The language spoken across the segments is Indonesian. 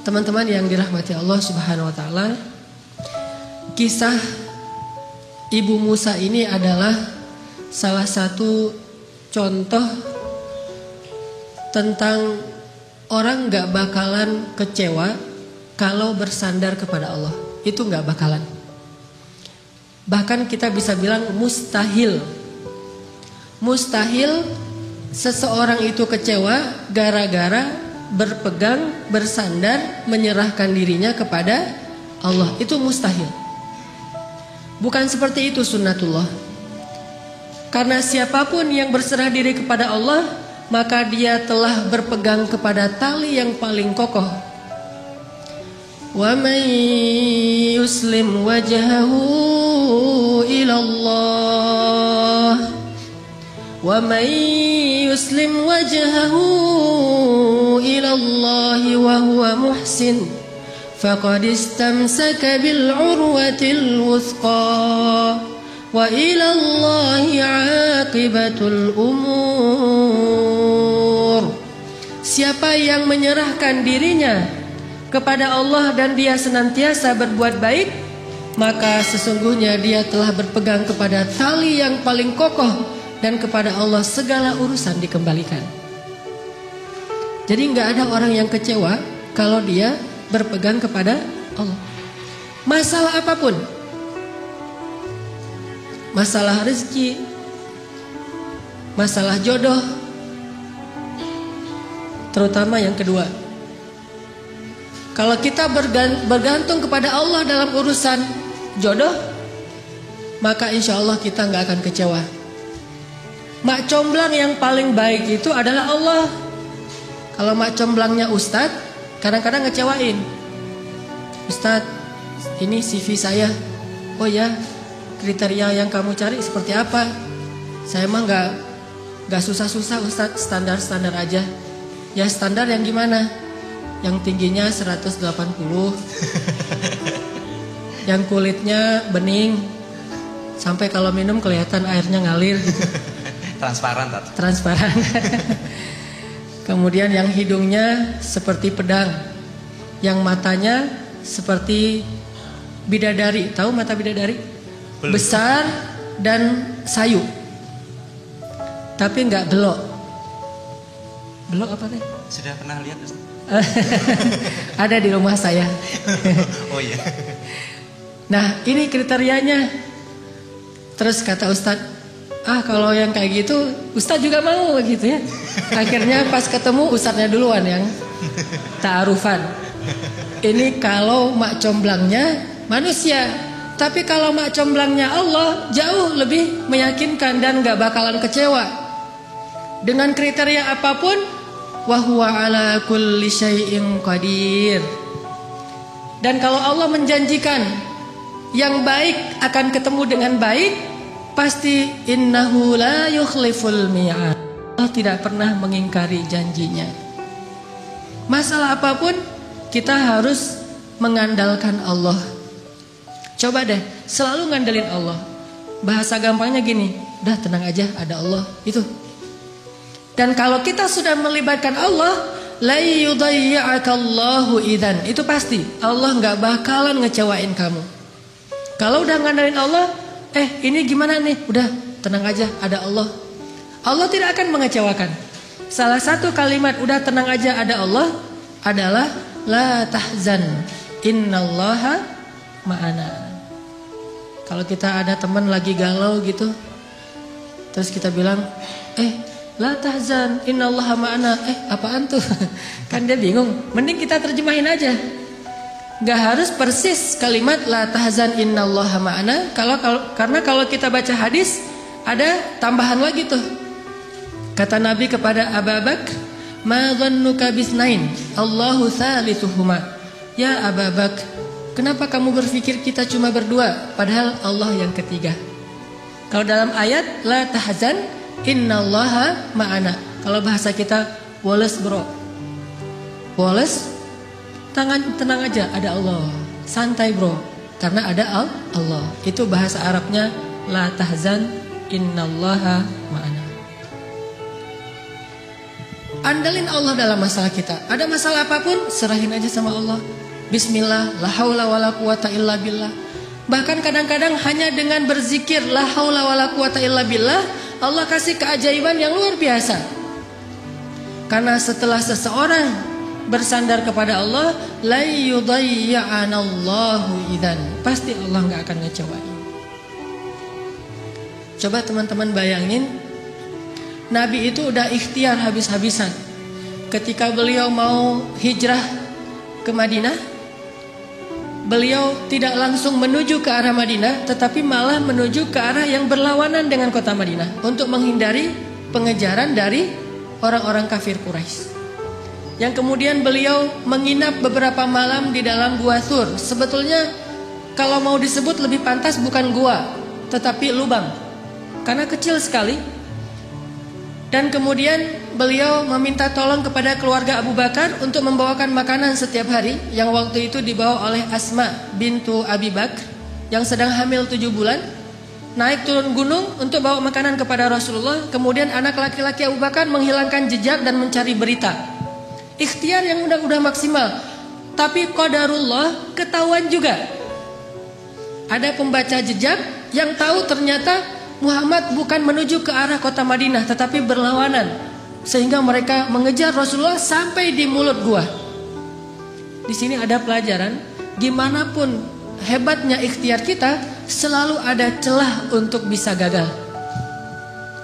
Teman-teman yang dirahmati Allah Subhanahu wa taala, kisah Ibu Musa ini adalah salah satu contoh tentang orang gak bakalan kecewa kalau bersandar kepada Allah. Itu gak bakalan. Bahkan kita bisa bilang mustahil. Mustahil seseorang itu kecewa gara-gara berpegang, bersandar, menyerahkan dirinya kepada Allah. Itu mustahil. Bukan seperti itu sunnatullah. Karena siapapun yang berserah diri kepada Allah, maka dia telah berpegang kepada tali yang paling kokoh. Wa man yuslim wajhahu ila Allah, wa man yuslim wajhahu ila Allah wa huwa muhsin faqad istamsaka bil urwatil wuthqa wa ila Allahi aqibatul umur. Siapa yang menyerahkan dirinya kepada Allah dan dia senantiasa berbuat baik, maka sesungguhnya dia telah berpegang kepada tali yang paling kokoh, dan kepada Allah segala urusan dikembalikan. Jadi gak ada orang yang kecewa kalau dia berpegang kepada Allah. Masalah apapun, masalah rezeki, masalah jodoh, terutama yang kedua. Kalau kita bergantung kepada Allah dalam urusan jodoh, maka insya Allah kita gak akan kecewa. Mak comblang yang paling baik itu adalah Allah. Kalau mak comblangnya ustadz, kadang-kadang ngecewain. Ustadz, ini CV saya. Oh ya, kriteria yang kamu cari seperti apa? Saya mah gak susah-susah ustadz, standar-standar aja. Ya standar yang gimana? Yang tingginya 180, yang kulitnya bening, sampai kalau minum kelihatan airnya ngalir gitu. Transparan. Kemudian yang hidungnya seperti pedang, yang matanya seperti bidadari. Tahu mata bidadari? Belum. Besar dan sayu, tapi nggak belok. Belok apa teh? Sudah pernah lihat Ustaz? Ada di rumah saya. Oh iya. Nah ini kriterianya. Terus kata Ustadz, kalau yang kayak gitu Ustadz juga mau gitu ya. Akhirnya pas ketemu Ustadznya duluan yang ta'arufan. Ini kalau mak comblangnya manusia. Tapi kalau mak comblangnya Allah, jauh lebih meyakinkan dan gak bakalan kecewa. Dengan kriteria apapun, wa huwa ala kulli syai'in qadir. Dan kalau Allah menjanjikan yang baik akan ketemu dengan baik, pasti innahu la yukhliful mi'ad. Allah tidak pernah mengingkari janjinya. Masalah apapun kita harus mengandalkan Allah. Coba deh selalu ngandelin Allah. Bahasa gampangnya gini, udah tenang aja, ada Allah. Itu. Dan kalau kita sudah melibatkan Allah, la yudayya'akallahu idzan. Itu pasti Allah gak bakalan ngecewain kamu. Kalau udah ngandelin Allah, ini gimana nih? Udah tenang aja, ada Allah. Allah tidak akan mengecewakan. Salah satu kalimat udah tenang aja ada Allah adalah la tahzan, innallaha ma'ana. Kalau kita ada teman lagi galau gitu, terus kita bilang, la tahzan, innallaha ma'ana. Apaan tuh? Kan dia bingung. Mending kita terjemahin aja. Gak harus persis kalimat la tahzan innallaha ma'ana. Karena kalau kita baca hadis ada tambahan lagi tuh. Kata Nabi kepada Abu Bakar, ma dhannuka bisnain Allahu thalithuhuma. Ya Abu Bakar, kenapa kamu berpikir kita cuma berdua padahal Allah yang ketiga? Kalau dalam ayat la tahzan innallaha ma'ana. Kalau bahasa kita Wallace bro, Wallace, tenang aja ada Allah. Santai bro, karena ada Allah. Itu bahasa Arabnya la tahzan innallaha ma'ana. andalin Allah dalam masalah kita. Ada masalah apapun, serahin aja sama Allah. Bismillah, la haula wala quwata illa billah. Bahkan kadang-kadang hanya dengan berzikir la haula wala quwata illa billah, Allah kasih keajaiban yang luar biasa. Karena setelah seseorang bersandar kepada Allah, la yudayya'anallahu idzan, pasti Allah enggak akan ngecewain. Coba teman-teman bayangin, Nabi itu udah ikhtiar habis-habisan. Ketika beliau mau hijrah ke Madinah, beliau tidak langsung menuju ke arah Madinah, tetapi malah menuju ke arah yang berlawanan dengan kota Madinah untuk menghindari pengejaran dari orang-orang kafir Quraisy. Yang kemudian beliau menginap beberapa malam di dalam gua Thur. Sebetulnya kalau mau disebut lebih pantas bukan gua, tetapi lubang, karena kecil sekali. Dan kemudian beliau meminta tolong kepada keluarga Abu Bakar untuk membawakan makanan setiap hari, yang waktu itu dibawa oleh Asma bintu Abi Bakr yang sedang hamil 7 bulan. Naik turun gunung untuk bawa makanan kepada Rasulullah. Kemudian anak laki-laki Abu Bakar menghilangkan jejak dan mencari berita. Ikhtiar yang udah maksimal. Tapi qadarullah, ketahuan juga. Ada pembaca jejak yang tahu ternyata Muhammad bukan menuju ke arah kota Madinah, tetapi berlawanan. Sehingga mereka mengejar Rasulullah sampai di mulut gua. Di sini ada pelajaran, gimana pun hebatnya ikhtiar kita, selalu ada celah untuk bisa gagal.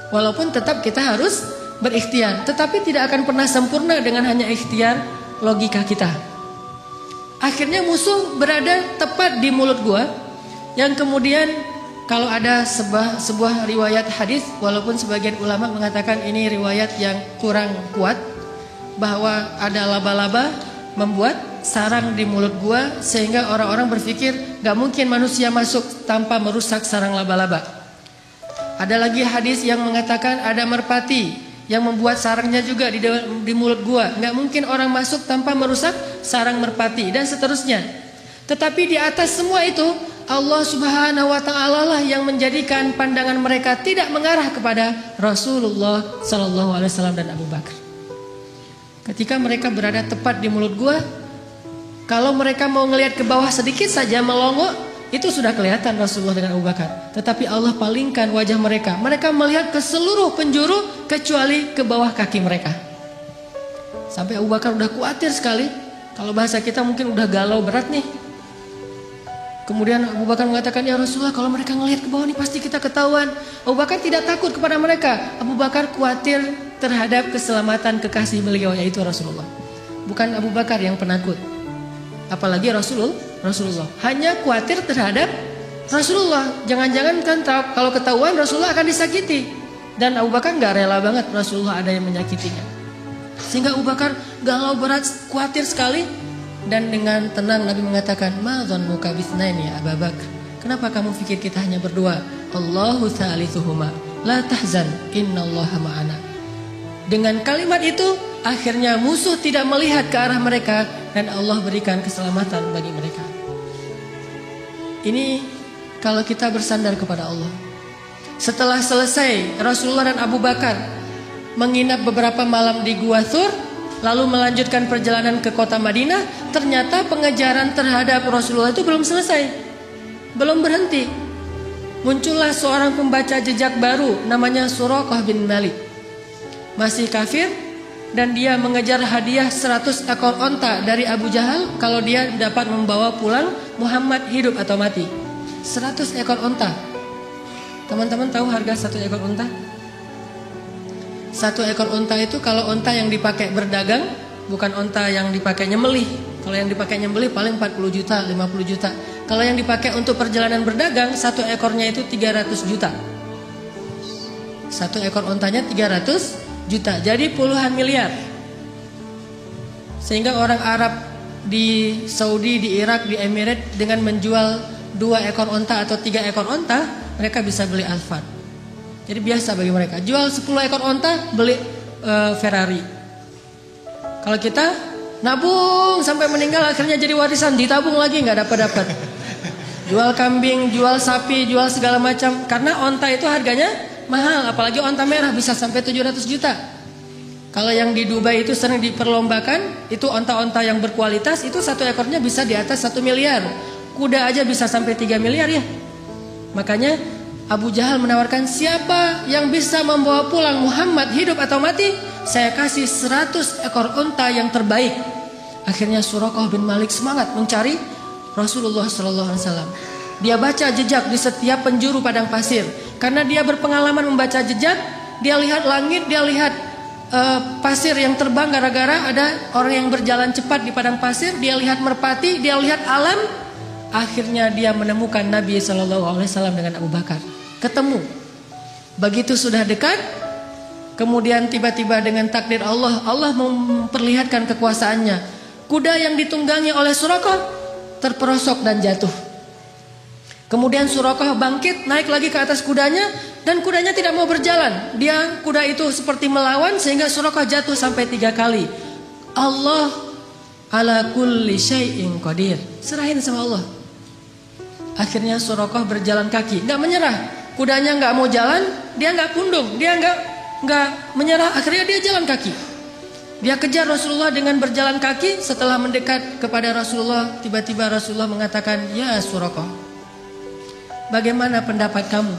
Walaupun tetap kita harus berikhtiar, tetapi tidak akan pernah sempurna dengan hanya ikhtiar logika kita. Akhirnya musuh berada tepat di mulut gua, yang kemudian kalau ada sebuah riwayat hadis, walaupun sebagian ulama mengatakan ini riwayat yang kurang kuat, bahwa ada laba-laba membuat sarang di mulut gua, sehingga orang-orang berpikir gak mungkin manusia masuk tanpa merusak sarang laba-laba. Ada lagi hadis yang mengatakan ada merpati yang membuat sarangnya juga di mulut gua. Nggak mungkin orang masuk tanpa merusak sarang merpati, dan seterusnya. Tetapi di atas semua itu, Allah Subhanahu wa ta'ala lah yang menjadikan pandangan mereka tidak mengarah kepada Rasulullah sallallahu alaihi wasallam dan Abu Bakar. Ketika mereka berada tepat di mulut gua, kalau mereka mau ngelihat ke bawah sedikit saja melongo, itu sudah kelihatan Rasulullah dengan Abu Bakar. Tetapi Allah palingkan wajah mereka. Mereka melihat ke seluruh penjuru kecuali ke bawah kaki mereka. Sampai Abu Bakar udah khawatir sekali. Kalau bahasa kita mungkin udah galau berat nih. Kemudian Abu Bakar mengatakan, ya Rasulullah, kalau mereka ngelihat ke bawah nih pasti kita ketahuan. Abu Bakar tidak takut kepada mereka. Abu Bakar khawatir terhadap keselamatan kekasih beliau, yaitu Rasulullah. Bukan Abu Bakar yang penakut, apalagi Rasulullah hanya khawatir terhadap Rasulullah. Jangan-jangan kan kalau ketahuan Rasulullah akan disakiti, dan Abu Bakar nggak rela banget Rasulullah ada yang menyakitinya. Sehingga Abu Bakar galau berat, khawatir sekali. Dan dengan tenang Nabi mengatakan, ma dzannuka bitsnaini ya Abu Bakar, kenapa kamu pikir kita hanya berdua? Allahu tsalitsuhuma, la tahzan, innallaha ma'ana. Dengan kalimat itu akhirnya musuh tidak melihat ke arah mereka, dan Allah berikan keselamatan bagi mereka. Ini kalau kita bersandar kepada Allah. Setelah selesai Rasulullah dan Abu Bakar menginap beberapa malam di Gua Thur, lalu melanjutkan perjalanan ke kota Madinah, ternyata pengejaran terhadap Rasulullah itu belum selesai, belum berhenti. Muncullah seorang pembaca jejak baru namanya Suraqah bin Malik. Masih kafir, dan dia mengejar hadiah 100 ekor onta dari Abu Jahal kalau dia dapat membawa pulang Muhammad hidup atau mati. 100 ekor onta. Teman-teman tahu harga 1 ekor onta? 1 ekor onta itu kalau onta yang dipakai berdagang, bukan onta yang dipakai nyembelih. Kalau yang dipakai nyembelih paling 40 juta, 50 juta. Kalau yang dipakai untuk perjalanan berdagang, 1 ekornya itu 300 juta. 1 ekor ontanya 300 juta, jadi puluhan miliar. Sehingga orang Arab di Saudi, di Irak, di Emirat dengan menjual 2 ekor onta atau 3 ekor onta, mereka bisa beli Alphard. Jadi biasa bagi mereka. Jual 10 ekor onta, beli Ferrari. Kalau kita nabung sampai meninggal, akhirnya jadi warisan, ditabung lagi nggak dapat. Jual kambing, jual sapi, jual segala macam. Karena onta itu harganya mahal, apalagi onta merah bisa sampai 700 juta. Kalau yang di Dubai itu sering diperlombakan, itu onta-onta yang berkualitas, itu satu ekornya bisa di atas 1 miliar. Kuda aja bisa sampai 3 miliar ya. Makanya Abu Jahal menawarkan, siapa yang bisa membawa pulang Muhammad hidup atau mati, saya kasih 100 ekor unta yang terbaik. Akhirnya Suraqah bin Malik semangat mencari Rasulullah SAW. Dia baca jejak di setiap penjuru padang pasir. Karena dia berpengalaman membaca jejak, dia lihat langit, dia lihat pasir yang terbang gara-gara ada orang yang berjalan cepat di padang pasir. Dia lihat merpati, dia lihat alam. Akhirnya dia menemukan Nabi SAW dengan Abu Bakar. Ketemu. Begitu sudah dekat, kemudian tiba-tiba dengan takdir Allah, Allah memperlihatkan kekuasaannya. Kuda yang ditunggangi oleh Suraqah terperosok dan jatuh. Kemudian Suraqah bangkit, naik lagi ke atas kudanya, dan kudanya tidak mau berjalan. Kuda itu seperti melawan sehingga Suraqah jatuh sampai 3 kali. Allah ala kulli syai'in qadir. Serahin sama Allah. Akhirnya Suraqah berjalan kaki, nggak menyerah. Kudanya nggak mau jalan, dia nggak pundung, dia nggak menyerah. Akhirnya dia jalan kaki. Dia kejar Rasulullah dengan berjalan kaki. Setelah mendekat kepada Rasulullah, tiba-tiba Rasulullah mengatakan, ya Suraqah, bagaimana pendapat kamu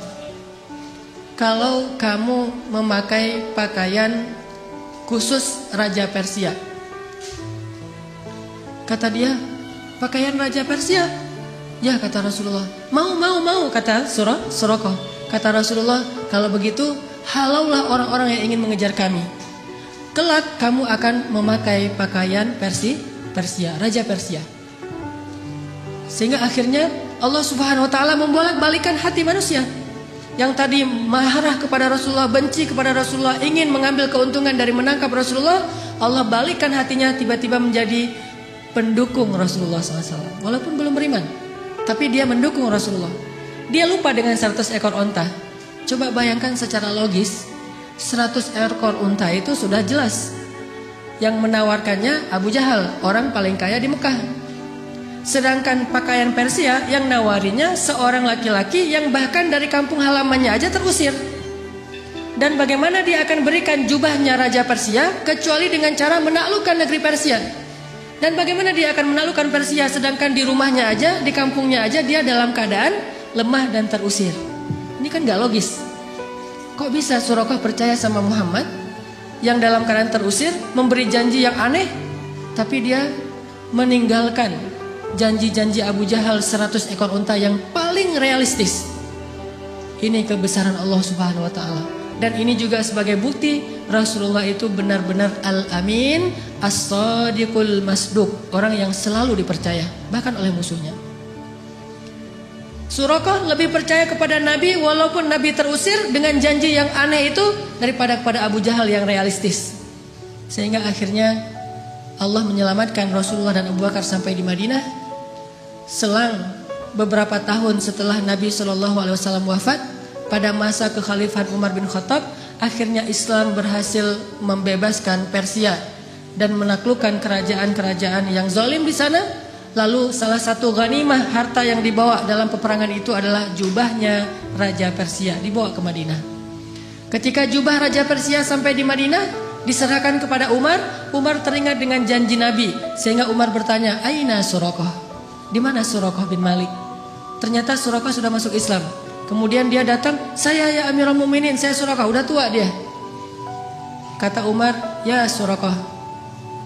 kalau kamu memakai pakaian khusus Raja Persia? Kata dia, pakaian Raja Persia? Ya, kata Rasulullah. Mau, kata Suraqah. Kata Rasulullah, kalau begitu halaulah orang-orang yang ingin mengejar kami. Kelak kamu akan memakai pakaian Persia, Raja Persia. Sehingga akhirnya Allah Subhanahu wa taala membolak-balikan hati manusia. Yang tadi marah kepada Rasulullah, benci kepada Rasulullah, ingin mengambil keuntungan dari menangkap Rasulullah, Allah balikkan hatinya tiba-tiba menjadi pendukung Rasulullah SAW. Walaupun belum beriman, tapi dia mendukung Rasulullah. Dia lupa dengan 100 ekor unta. Coba bayangkan secara logis, 100 ekor unta itu sudah jelas. Yang menawarkannya Abu Jahal, orang paling kaya di Mekah. Sedangkan pakaian Persia yang nawarinya seorang laki-laki yang bahkan dari kampung halamannya aja terusir. Dan bagaimana dia akan berikan jubahnya Raja Persia kecuali dengan cara menaklukkan negeri Persia. Dan bagaimana dia akan menaklukkan Persia sedangkan di rumahnya aja, di kampungnya aja dia dalam keadaan lemah dan terusir. Ini kan gak logis. Kok bisa Suraqah percaya sama Muhammad yang dalam keadaan terusir, memberi janji yang aneh, tapi dia meninggalkan janji-janji Abu Jahal 100 ekor unta yang paling realistis. Ini kebesaran Allah Subhanahu wa taala. Dan ini juga sebagai bukti Rasulullah itu benar-benar al-amin, as-sadiqul masduq, orang yang selalu dipercaya bahkan oleh musuhnya. Suraqah lebih percaya kepada Nabi walaupun Nabi terusir dengan janji yang aneh itu daripada kepada Abu Jahal yang realistis. Sehingga akhirnya Allah menyelamatkan Rasulullah dan Abu Bakar sampai di Madinah. Selang beberapa tahun setelah Nabi SAW wafat, pada masa kekhalifahan Umar bin Khattab, akhirnya Islam berhasil membebaskan Persia dan menaklukkan kerajaan-kerajaan yang zalim di sana. Lalu salah satu ghanimah harta yang dibawa dalam peperangan itu adalah jubahnya Raja Persia, dibawa ke Madinah. Ketika jubah Raja Persia sampai di Madinah, diserahkan kepada Umar. Umar teringat dengan janji Nabi, sehingga Umar bertanya, Aina Suraqah? Di mana Suraqah bin Malik? Ternyata Suraqah sudah masuk Islam. Kemudian dia datang, saya ya Amirul Mukminin, saya Suraqah, udah tua dia. Kata Umar, ya Suraqah,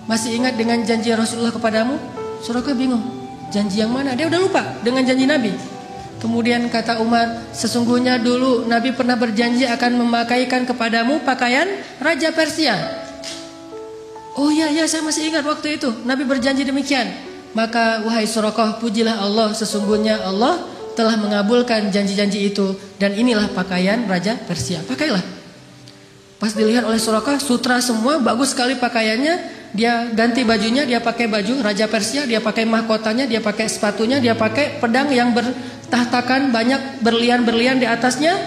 masih ingat dengan janji Rasulullah kepadamu? Suraqah bingung, janji yang mana? Dia udah lupa dengan janji Nabi. Kemudian kata Umar, sesungguhnya dulu Nabi pernah berjanji akan memakaikan kepadamu pakaian Raja Persia. Oh ya, saya masih ingat waktu itu Nabi berjanji demikian. Maka wahai Suraqah, pujilah Allah, sesungguhnya Allah telah mengabulkan janji-janji itu. Dan inilah pakaian Raja Persia, pakailah. Pas dilihat oleh Suraqah, sutra semua, bagus sekali pakaiannya. Dia ganti bajunya, dia pakai baju Raja Persia, dia pakai mahkotanya, dia pakai sepatunya, dia pakai pedang yang bertahtakan banyak berlian-berlian di atasnya.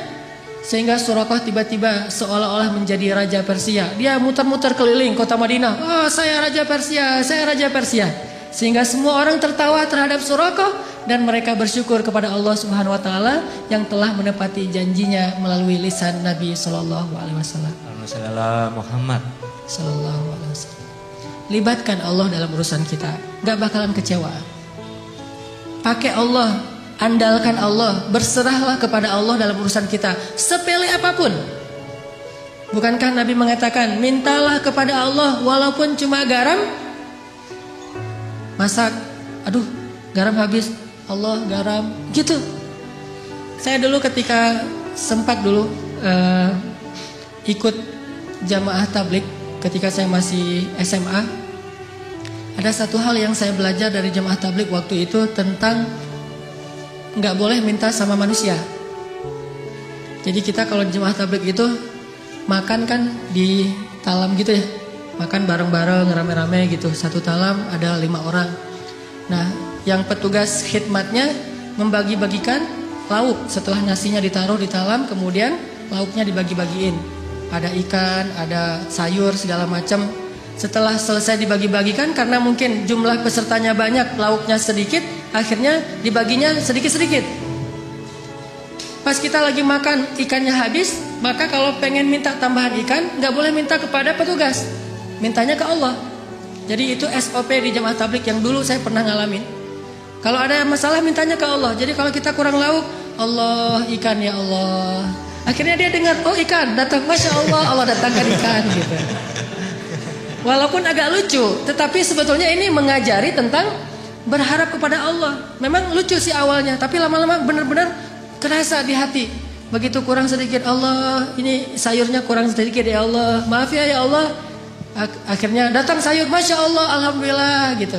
Sehingga Suraqah tiba-tiba seolah-olah menjadi Raja Persia. Dia muter-muter keliling kota Madinah. Oh, saya Raja Persia, saya Raja Persia. Sehingga semua orang tertawa terhadap Suraqah dan mereka bersyukur kepada Allah Subhanahu wa taala yang telah menepati janjinya melalui lisan Nabi sallallahu alaihi wasallam. Muhammad Sallallahu alaihi wasallam. Libatkan Allah dalam urusan kita, gak bakalan kecewa. Pakai Allah, andalkan Allah, berserahlah kepada Allah dalam urusan kita, sepele apapun. Bukankah Nabi mengatakan, mintalah kepada Allah walaupun cuma garam? Masak, aduh garam habis, Allah garam, gitu. Saya dulu ketika sempat dulu ikut jamaah tablik ketika saya masih SMA, ada satu hal yang saya belajar dari jamaah tablik waktu itu tentang nggak boleh minta sama manusia. Jadi kita kalau jamaah tablik itu makan kan di talam gitu ya, makan bareng-bareng rame-rame gitu, satu talam ada 5 orang. Nah, yang petugas khidmatnya membagi-bagikan lauk setelah nasinya ditaruh di talam, kemudian lauknya dibagi-bagiin. Ada ikan, ada sayur, segala macam. Setelah selesai dibagi-bagikan, karena mungkin jumlah pesertanya banyak, lauknya sedikit, akhirnya dibaginya sedikit-sedikit. Pas kita lagi makan, ikannya habis, maka kalau pengen minta tambahan ikan, gak boleh minta kepada petugas, mintanya ke Allah. Jadi itu SOP di jamaah tablik yang dulu saya pernah ngalamin. Kalau ada masalah mintanya ke Allah. Jadi kalau kita kurang lauk, Allah, ikan ya Allah. Akhirnya dia dengar, oh ikan datang, Masya Allah, Allah datangkan ikan gitu. Walaupun agak lucu, tetapi sebetulnya ini mengajari tentang berharap kepada Allah. Memang lucu sih awalnya, tapi lama-lama benar-benar kerasa di hati. Begitu kurang sedikit, Allah, ini sayurnya kurang sedikit ya Allah, maaf ya Allah. Akhirnya datang sayur, Masya Allah, Alhamdulillah gitu.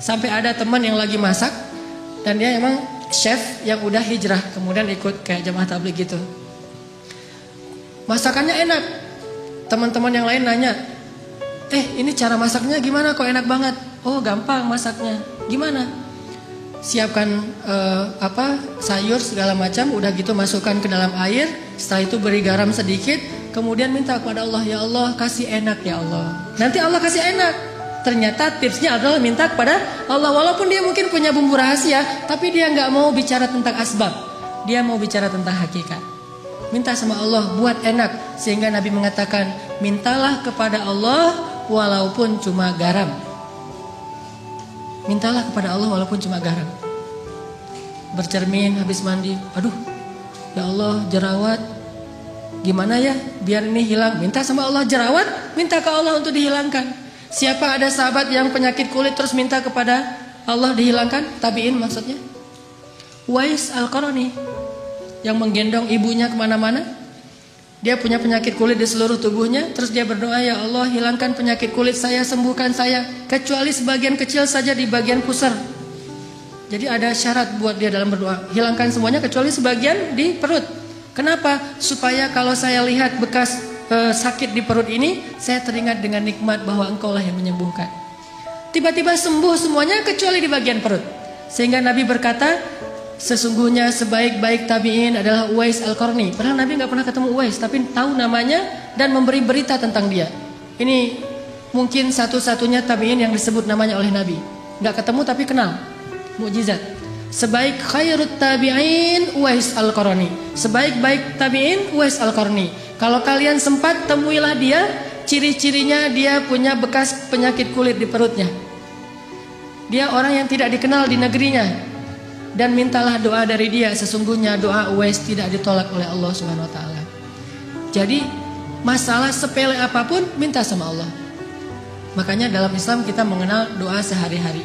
Sampai ada teman yang lagi masak, dan dia emang chef yang udah hijrah, kemudian ikut kayak jamaah tabligh gitu. Masakannya enak. Teman-teman yang lain nanya, ini cara masaknya gimana kok enak banget? Oh gampang masaknya. Gimana? Siapkan sayur segala macam, udah gitu masukkan ke dalam air. Setelah itu beri garam sedikit, kemudian minta kepada Allah, ya Allah kasih enak ya Allah. Nanti Allah kasih enak. Ternyata tipsnya adalah minta kepada Allah. Walaupun dia mungkin punya bumbu rahasia, tapi dia nggak mau bicara tentang asbab. Dia mau bicara tentang hakikat. Minta sama Allah buat enak. Sehingga Nabi mengatakan, mintalah kepada Allah walaupun cuma garam. Mintalah kepada Allah walaupun cuma garam. Bercermin habis mandi, aduh ya Allah jerawat, gimana ya biar ini hilang. Minta sama Allah jerawat, minta ke Allah untuk dihilangkan. Siapa ada sahabat yang penyakit kulit terus minta kepada Allah dihilangkan? Tabi'in maksudnya. Uwais Al-Qarani yang menggendong ibunya kemana-mana. Dia punya penyakit kulit di seluruh tubuhnya, terus dia berdoa, ya Allah hilangkan penyakit kulit saya, sembuhkan saya, kecuali sebagian kecil saja di bagian pusar. Jadi ada syarat buat dia dalam berdoa, hilangkan semuanya kecuali sebagian di perut. Kenapa? Supaya kalau saya lihat bekas sakit di perut ini, saya teringat dengan nikmat bahwa Engkau lah yang menyembuhkan. Tiba-tiba sembuh semuanya kecuali di bagian perut. Sehingga Nabi berkata, sesungguhnya sebaik-baik tabi'in adalah Uwais Al-Qarni. Padahal Nabi gak pernah ketemu Uwais, tapi tahu namanya dan memberi berita tentang dia. Ini mungkin satu-satunya tabi'in yang disebut namanya oleh Nabi. Gak ketemu tapi kenal. Mukjizat. Sebaik khairut tabi'in Uwais Al-Qarni. Sebaik-baik tabi'in Uwais Al-Qarni. Kalau kalian sempat temuilah dia. Ciri-cirinya dia punya bekas penyakit kulit di perutnya. Dia orang yang tidak dikenal di negerinya. Dan mintalah doa dari dia. Sesungguhnya doa Uwais tidak ditolak oleh Allah Subhanahu wa taala. Jadi masalah sepele apapun minta sama Allah. Makanya dalam Islam kita mengenal doa sehari-hari.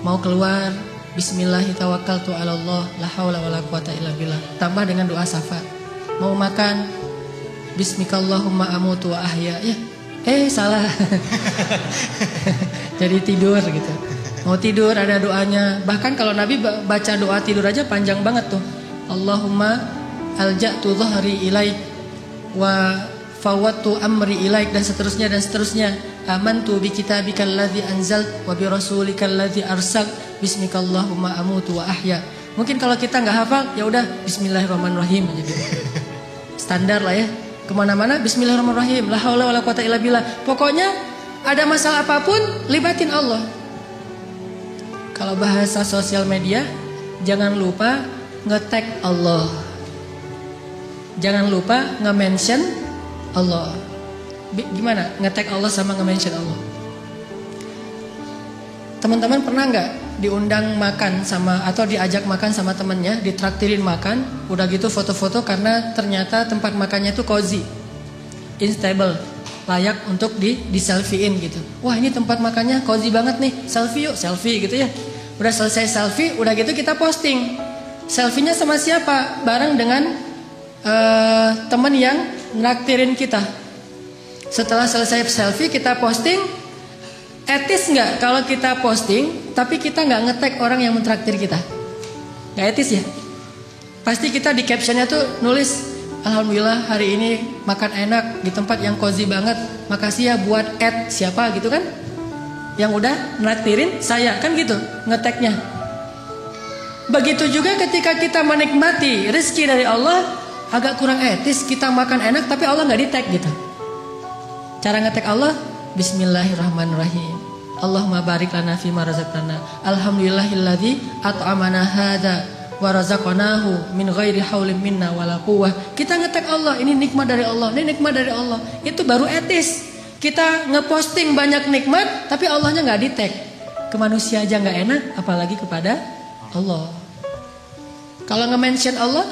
Mau keluar, bismillahirrahmanirrahim, tawakkaltu 'alallah, la haula wala quwata illa billah. Tambah dengan doa syafaat. Mau makan, bismikallahumma amutu wa ahya. Ya, salah. Jadi tidur gitu. Mau tidur ada doanya. Bahkan kalau Nabi baca doa tidur aja panjang banget tuh. Allahumma alja'tu dhahri ilaik wa fawattu amri ilaik, dan seterusnya dan seterusnya. Amantu bi kitabikal ladzi anzalt wa bi rasulikal ladzi arsalt, bismikallahumma amutu wa ahya. Mungkin kalau kita nggak hafal, ya udah bismillahirrahmanirrahim aja gitu. Standar lah ya. Kemana-mana bismillahirrahmanirrahim, la haula wala quwata illa billah. Pokoknya ada masalah apapun libatin Allah. Kalau bahasa sosial media, jangan lupa nge-tag Allah. Jangan lupa nge-mention Allah. Gimana nge-tag Allah sama nge-mention Allah? Teman-teman pernah nggak diundang makan sama atau diajak makan sama temennya, ditraktirin makan, udah gitu foto-foto karena ternyata tempat makannya tuh cozy, instable, layak untuk di selfie-in gitu. Wah, ini tempat makannya cozy banget nih, selfie yuk, selfie gitu ya. Udah selesai selfie, udah gitu kita posting. Selfie-nya sama siapa? Bareng dengan teman yang nraktirin kita. Setelah selesai selfie kita posting. Etis nggak kalau kita posting tapi kita nggak nge-tag orang yang mentraktir kita? Nggak etis ya? Pasti kita di captionnya tuh nulis, alhamdulillah hari ini makan enak di tempat yang cozy banget, makasih ya buat siapa gitu kan, yang udah nraktirin saya, kan gitu nge-tagnya. Begitu juga ketika kita menikmati rezeki dari Allah, agak kurang etis kita makan enak tapi Allah nggak di-tag gitu. Cara nge-tag Allah, Bismillahirrahmanirrahim. Allahumma barik lana fima razaqtana. Alhamdulillahilladzi at'amana hadza wa razaqnahu min ghairi haulin minna wala quwwah. Kita nge-tag Allah, ini nikmat dari Allah, ini nikmat dari Allah. Itu baru etis. Kita ngeposting banyak nikmat tapi Allahnya nggak di-tag. Ke manusia aja nggak enak, apalagi kepada Allah. Kalau nge-mention Allah,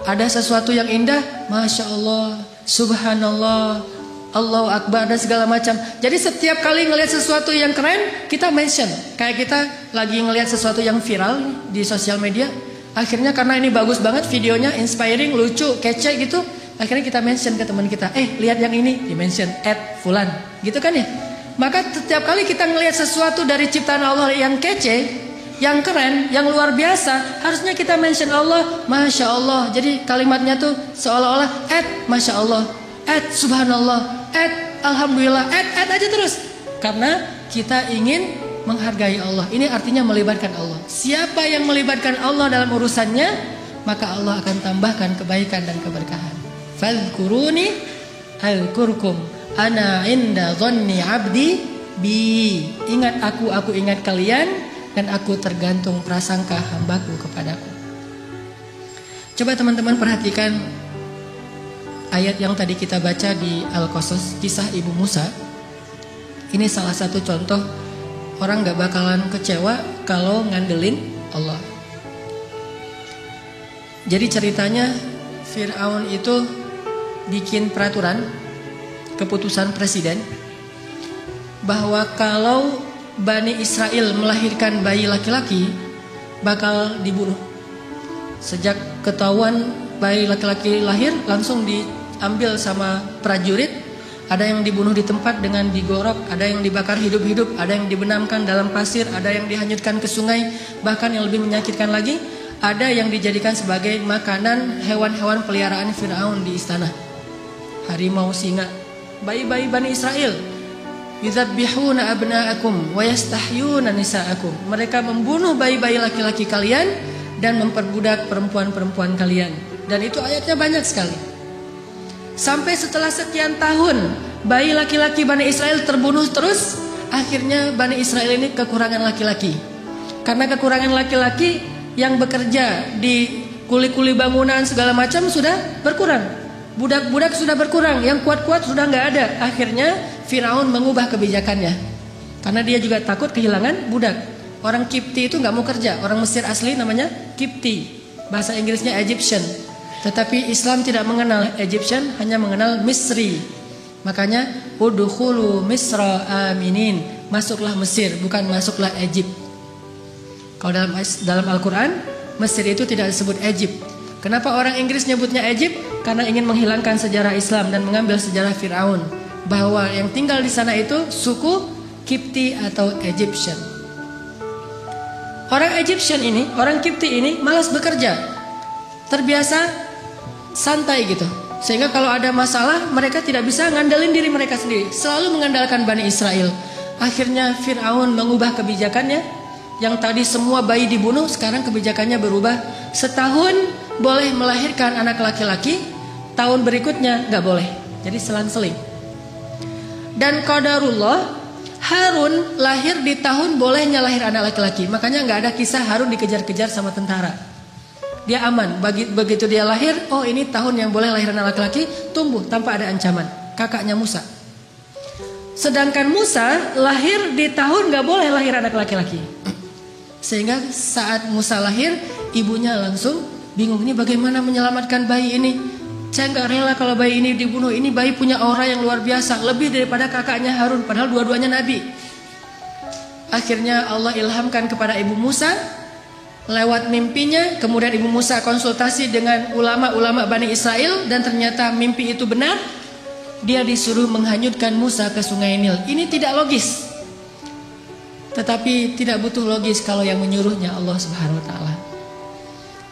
ada sesuatu yang indah, Masya Allah, Subhanallah, Allahu Akbar, dan segala macam. Jadi setiap kali ngelihat sesuatu yang keren, kita mention. Kayak kita lagi ngelihat sesuatu yang viral di sosial media, akhirnya karena ini bagus banget videonya, inspiring, lucu, kece gitu, akhirnya kita mention ke teman kita, lihat yang ini, di mention, @fulan, gitu kan ya. Maka setiap kali kita ngelihat sesuatu dari ciptaan Allah yang kece, yang keren, yang luar biasa, harusnya kita mention Allah, Masya Allah. Jadi kalimatnya tuh seolah-olah Masya Allah, Subhanallah, Alhamdulillah, aja terus. Karena kita ingin menghargai Allah. Ini artinya melibatkan Allah. Siapa yang melibatkan Allah dalam urusannya, maka Allah akan tambahkan kebaikan dan keberkahan. Fadhkuruni alkurkum ana inda dhanni abdi bi. Ingat aku ingat kalian, dan aku tergantung prasangka hambaku kepadaku. Coba teman-teman perhatikan ayat yang tadi kita baca di Al-Qasas, kisah Ibu Musa. Ini salah satu contoh orang gak bakalan kecewa kalau ngandelin Allah. Jadi ceritanya Fir'aun itu bikin peraturan, keputusan presiden, bahwa kalau Bani Israel melahirkan bayi laki-laki bakal dibunuh. Sejak ketahuan bayi laki-laki lahir, langsung diambil sama prajurit. Ada yang dibunuh di tempat dengan digorok, ada yang dibakar hidup-hidup, ada yang dibenamkan dalam pasir, ada yang dihanyutkan ke sungai. Bahkan yang lebih menyakitkan lagi, ada yang dijadikan sebagai makanan hewan-hewan peliharaan Fir'aun di istana. Harimau, singa, bayi-bayi Bani Israel. Yudzabbihuna abna'akum wa yastahyuna nisa'akum. Mereka membunuh bayi-bayi laki-laki kalian dan memperbudak perempuan-perempuan kalian. Dan itu ayatnya banyak sekali. Sampai setelah sekian tahun bayi laki-laki Bani Israel terbunuh terus, akhirnya Bani Israel ini kekurangan laki-laki. Karena kekurangan laki-laki yang bekerja di kuli-kuli bangunan segala macam sudah berkurang. Budak-budak sudah berkurang, yang kuat-kuat sudah nggak ada. Akhirnya Firaun mengubah kebijakannya, karena dia juga takut kehilangan budak. Orang Kipti itu nggak mau kerja. Orang Mesir asli namanya Kipti, bahasa Inggrisnya Egyptian. Tetapi Islam tidak mengenal Egyptian, hanya mengenal Misri. Makanya udkhulu Misra aminin, masuklah Mesir, bukan masuklah Egypt. Kalau dalam Al-Quran, Mesir itu tidak disebut Egypt. Kenapa orang Inggris nyebutnya Egypt? Karena ingin menghilangkan sejarah Islam dan mengambil sejarah Firaun, bahwa yang tinggal di sana itu suku Kipti atau Egyptian. Orang Egyptian ini, orang Kipti ini malas bekerja, terbiasa santai gitu. Sehingga kalau ada masalah, mereka tidak bisa ngandelin diri mereka sendiri, selalu mengandalkan Bani Israel. Akhirnya Firaun mengubah kebijakannya. Yang tadi semua bayi dibunuh, sekarang kebijakannya berubah. Setahun boleh melahirkan anak laki-laki, tahun berikutnya gak boleh. Jadi selang-seling. Dan qadarullah, Harun lahir di tahun bolehnya lahir anak laki-laki. Makanya nggak ada kisah Harun dikejar-kejar sama tentara. Dia aman. Begitu dia lahir, oh ini tahun yang boleh lahir anak laki-laki, tumbuh tanpa ada ancaman. Kakaknya Musa. Sedangkan Musa lahir di tahun nggak boleh lahir anak laki-laki. Sehingga saat Musa lahir, ibunya langsung bingung, ini bagaimana menyelamatkan bayi ini. Saya nggak rela kalau bayi ini dibunuh. Ini bayi punya aura yang luar biasa, lebih daripada kakaknya Harun, padahal dua-duanya nabi. Akhirnya Allah ilhamkan kepada ibu Musa lewat mimpinya. Kemudian ibu Musa konsultasi dengan ulama-ulama Bani Israel, dan ternyata mimpi itu benar. Dia disuruh menghanyutkan Musa ke sungai Nil. Ini tidak logis, tetapi tidak butuh logis kalau yang menyuruhnya Allah Subhanahu Wa Taala.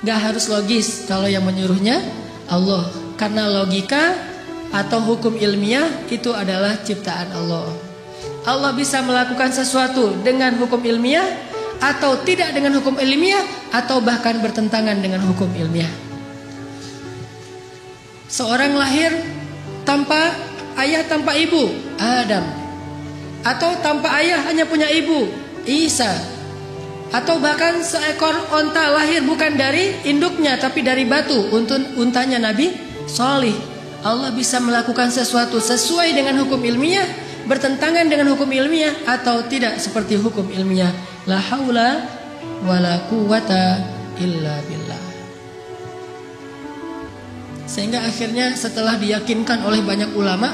Gak harus logis kalau yang menyuruhnya Allah, karena logika atau hukum ilmiah itu adalah ciptaan Allah. Allah bisa melakukan sesuatu dengan hukum ilmiah, atau tidak dengan hukum ilmiah, atau bahkan bertentangan dengan hukum ilmiah. Seorang lahir tanpa ayah, tanpa ibu, Adam. Atau tanpa ayah hanya punya ibu, Isa. Atau bahkan seekor onta lahir bukan dari induknya tapi dari batu, untanya Nabi Shalih. Allah bisa melakukan sesuatu sesuai dengan hukum ilmiah, bertentangan dengan hukum ilmiah, atau tidak seperti hukum ilmiah. La haula wala quwata illa billah. Sehingga akhirnya setelah diyakinkan oleh banyak ulama,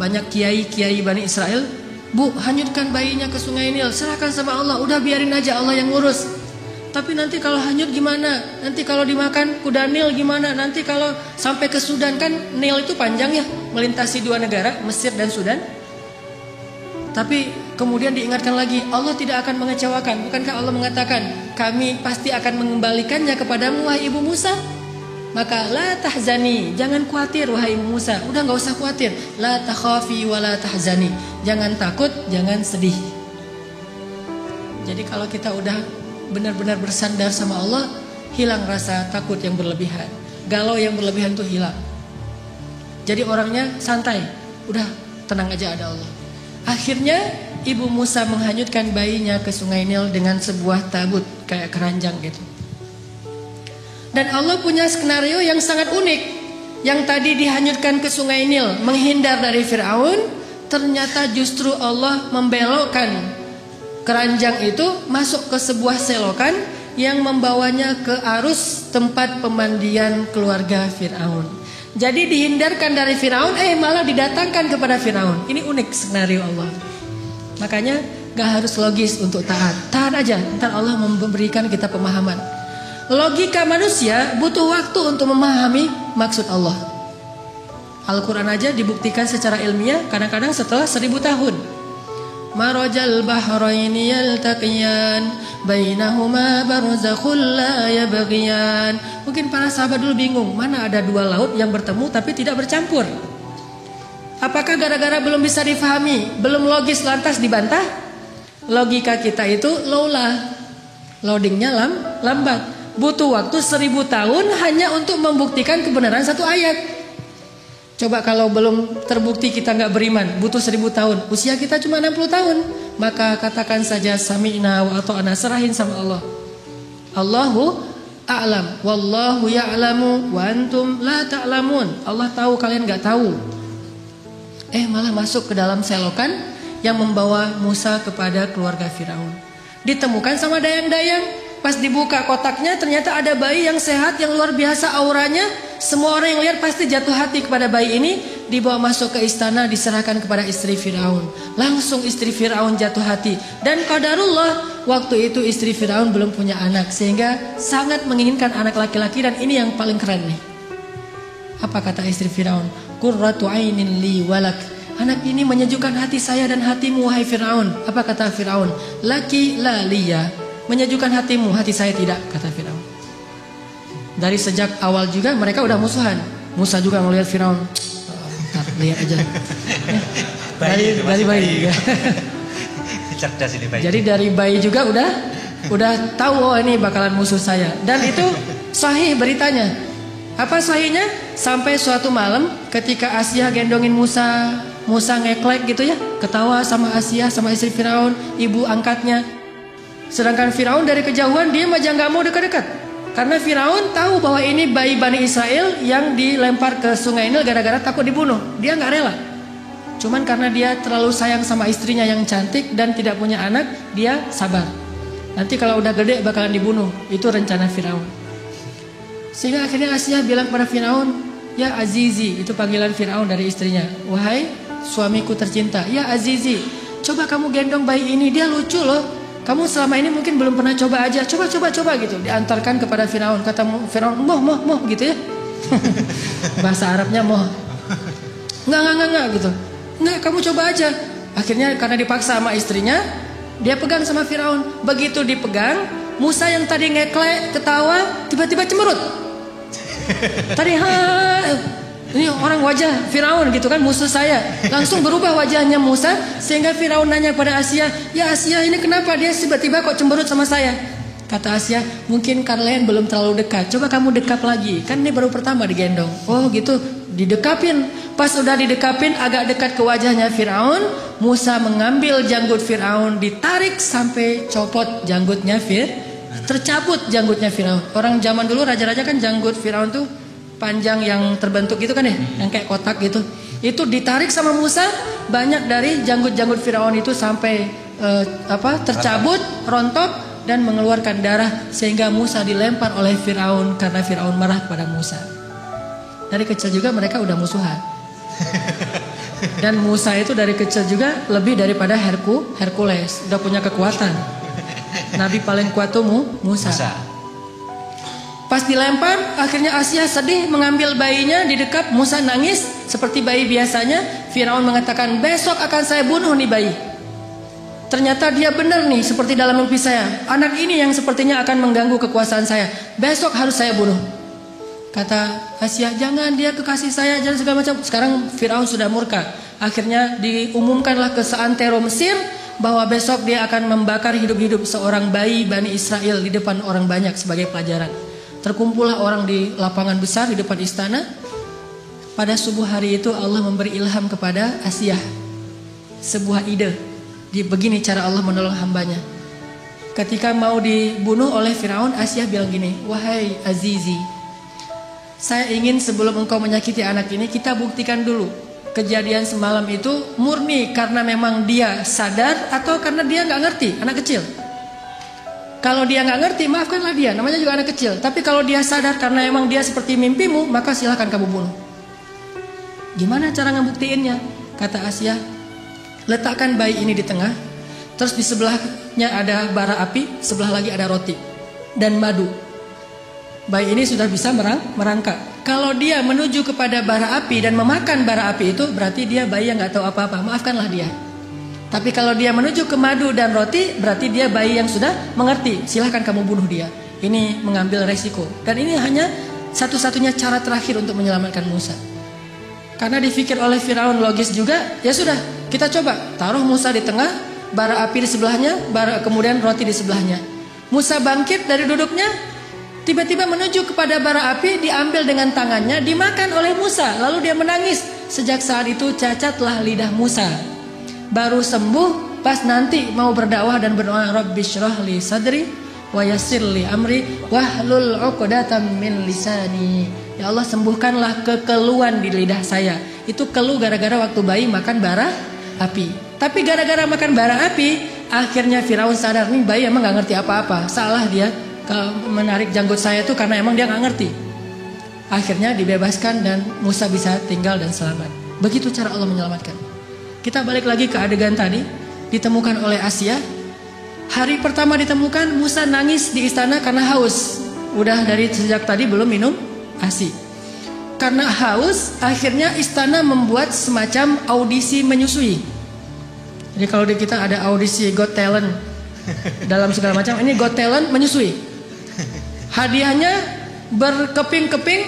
banyak kiai-kiai Bani Israel, Bu, hanyutkan bayinya ke sungai Nil, serahkan sama Allah, udah biarin aja Allah yang ngurus. Tapi nanti kalau hanyut gimana? Nanti kalau dimakan kuda Nil gimana? Nanti kalau sampai ke Sudan, kan Nil itu panjang ya, melintasi dua negara, Mesir dan Sudan. Tapi kemudian diingatkan lagi, Allah tidak akan mengecewakan. Bukankah Allah mengatakan, kami pasti akan mengembalikannya kepadamu wahai ibu Musa? Maka la tahzani, jangan khawatir wahai ibu Musa. Udah gak usah khawatir. La takhafi wa la tahzani, jangan takut, jangan sedih. Jadi kalau kita udah benar-benar bersandar sama Allah, hilang rasa takut yang berlebihan, galau yang berlebihan itu hilang. Jadi orangnya santai, udah tenang aja ada Allah. Akhirnya ibu Musa menghanyutkan bayinya ke sungai Nil dengan sebuah tabut kayak keranjang gitu. Dan Allah punya skenario yang sangat unik. Yang tadi dihanyutkan ke sungai Nil menghindar dari Fir'aun, ternyata justru Allah membelokkan keranjang itu masuk ke sebuah selokan yang membawanya ke arus tempat pemandian keluarga Fir'aun. Jadi dihindarkan dari Fir'aun, malah didatangkan kepada Fir'aun. Ini unik skenario Allah. Makanya gak harus logis untuk taat. Taat aja, ntar Allah memberikan kita pemahaman. Logika manusia butuh waktu untuk memahami maksud Allah. Al-Quran aja dibuktikan secara ilmiah kadang-kadang setelah 1000 tahun. Marajal bahraini yaltaqiyan bainahuma barzakhul la yabghiyan. Mungkin para sahabat dulu bingung, mana ada dua laut yang bertemu tapi tidak bercampur. Apakah gara-gara belum bisa difahami, belum logis lantas dibantah? Logika kita itu loadingnya lambat. Butuh waktu 1000 tahun hanya untuk membuktikan kebenaran satu ayat. Coba kalau belum terbukti kita nggak beriman, butuh 1000 tahun. Usia kita cuma 60 tahun. Maka katakan saja sami'na wa ata'na, serahin sama Allah. Allahu a'lam, wallahu ya'lamu wa antum la ta'lamun. Allah tahu, kalian nggak tahu. Malah masuk ke dalam selokan yang membawa Musa kepada keluarga Firaun. Ditemukan sama dayang-dayang. Pas dibuka kotaknya ternyata ada bayi yang sehat, yang luar biasa auranya. Semua orang yang lihat pasti jatuh hati kepada bayi ini. Dibawa masuk ke istana, diserahkan kepada istri Firaun. Langsung istri Firaun jatuh hati. Dan qadarullah, waktu itu istri Firaun belum punya anak, sehingga sangat menginginkan anak laki-laki. Dan ini yang paling keren nih. Apa kata istri Firaun? Qurratu ainin li walak. Anak ini menyejukkan hati saya dan hatimu wahai Firaun. Apa kata Firaun? Laki la liya. Menyejukkan hatimu, hati saya tidak, kata Firaun. Dari sejak awal juga mereka udah musuhan. Musa juga ngelihat Firaun. Lihat aja. Dari bayi. Cerdas ini bayi. Jadi dari bayi juga udah tahu, oh ini bakalan musuh saya. Dan itu sahih beritanya. Apa sahihnya? Sampai suatu malam ketika Asia gendongin Musa Musa ngeklek gitu ya, ketawa sama Asia, sama istri Firaun, ibu angkatnya. Sedangkan Firaun dari kejauhan dia aja nggak mau dekat-dekat. Karena Firaun tahu bahwa ini bayi Bani Israel yang dilempar ke sungai Nil gara-gara takut dibunuh. Dia nggak rela. Cuman karena dia terlalu sayang sama istrinya yang cantik dan tidak punya anak, dia sabar. Nanti kalau udah gede bakalan dibunuh. Itu rencana Firaun. Sehingga akhirnya Asia bilang kepada Firaun, ya Azizi, itu panggilan Firaun dari istrinya. Wahai suamiku tercinta, ya Azizi, coba kamu gendong bayi ini, dia lucu loh. Kamu selama ini mungkin belum pernah coba aja, coba gitu. Diantarkan kepada Firaun, kata Firaun, moh gitu ya. Bahasa Arabnya moh. Enggak gitu. Enggak, kamu coba aja. Akhirnya karena dipaksa sama istrinya, dia pegang sama Firaun. Begitu dipegang, Musa yang tadi ngeklek, ketawa, tiba-tiba cemberut. Tadi ini orang wajah Firaun gitu kan, musuh saya. Langsung berubah wajahnya Musa, sehingga Firaun nanya pada Asia, ya Asia ini kenapa dia tiba-tiba kok cemberut sama saya? Kata Asia, mungkin kalian belum terlalu dekat, coba kamu dekap lagi. Kan ini baru pertama digendong. Oh gitu, didekapin. Pas udah didekapin agak dekat ke wajahnya Firaun, Musa mengambil janggut Firaun, ditarik sampai copot janggutnya tercabut janggutnya Firaun. Orang zaman dulu raja-raja kan janggut Firaun tuh panjang yang terbentuk gitu kan ya, yang kayak kotak gitu. Itu ditarik sama Musa, banyak dari janggut-janggut Firaun itu sampai tercabut, rontok dan mengeluarkan darah, sehingga Musa dilempar oleh Firaun karena Firaun marah pada Musa. Dari kecil juga mereka udah musuhan. Dan Musa itu dari kecil juga lebih daripada Hercules, udah punya kekuatan. Nabi paling kuat tuh Musa. Pas dilempar, akhirnya Asia sedih mengambil bayinya, didekap, Musa nangis seperti bayi biasanya. Firaun mengatakan, besok akan saya bunuh nih bayi. Ternyata dia benar nih, seperti dalam mimpi saya. Anak ini yang sepertinya akan mengganggu kekuasaan saya. Besok harus saya bunuh. Kata Asia, jangan, dia kekasih saya, jangan segala macam. Sekarang Firaun sudah murka. Akhirnya diumumkanlah ke seantero Mesir bahwa besok dia akan membakar hidup-hidup seorang bayi Bani Israel di depan orang banyak sebagai pelajaran. Terkumpullah orang di lapangan besar di depan istana. Pada subuh hari itu Allah memberi ilham kepada Asia sebuah ide. Begini cara Allah menolong hambanya. Ketika mau dibunuh oleh Firaun, Asia bilang gini, wahai Azizi, saya ingin sebelum engkau menyakiti anak ini, kita buktikan dulu kejadian semalam itu murni karena memang dia sadar atau karena dia gak ngerti, anak kecil. Kalau dia nggak ngerti, maafkanlah dia, namanya juga anak kecil. Tapi kalau dia sadar karena emang dia seperti mimpimu, maka silahkan kamu bunuh. Gimana cara ngebuktiinnya? Kata Asia, letakkan bayi ini di tengah, terus di sebelahnya ada bara api, sebelah lagi ada roti dan madu. Bayi ini sudah bisa merangkak. Kalau dia menuju kepada bara api dan memakan bara api itu, berarti dia bayi yang nggak tahu apa-apa. Maafkanlah dia. Tapi kalau dia menuju ke madu dan roti, berarti dia bayi yang sudah mengerti. Silahkan kamu bunuh dia. Ini mengambil resiko. Dan ini hanya satu-satunya cara terakhir untuk menyelamatkan Musa. Karena difikir oleh Firaun logis juga, ya sudah, kita coba taruh Musa di tengah, bara api di sebelahnya, kemudian roti di sebelahnya. Musa bangkit dari duduknya, tiba-tiba menuju kepada bara api, diambil dengan tangannya, dimakan oleh Musa. Lalu dia menangis. Sejak saat itu cacatlah lidah Musa. Baru sembuh pas nanti mau berdakwah dan berdoa, Rabbi syrah li sadri wa yassir li amri wahlul 'uqdatam min lisani. Ya Allah, sembuhkanlah kekeluhan di lidah saya. Itu keluh gara-gara waktu bayi makan bara api. Tapi gara-gara makan bara api, akhirnya Firaun sadar, nih bayi emang gak ngerti apa-apa. Salah dia menarik janggut saya itu karena emang dia gak ngerti. Akhirnya dibebaskan dan Musa bisa tinggal dan selamat. Begitu cara Allah menyelamatkan. Kita balik lagi ke adegan tadi. Ditemukan oleh Asia. Hari pertama ditemukan, Musa nangis di istana karena haus. Udah dari sejak tadi belum minum ASI. Karena haus, akhirnya istana membuat semacam audisi menyusui. Jadi kalau di kita ada audisi Got Talent dalam segala macam, ini Got Talent menyusui. Hadiahnya berkeping-keping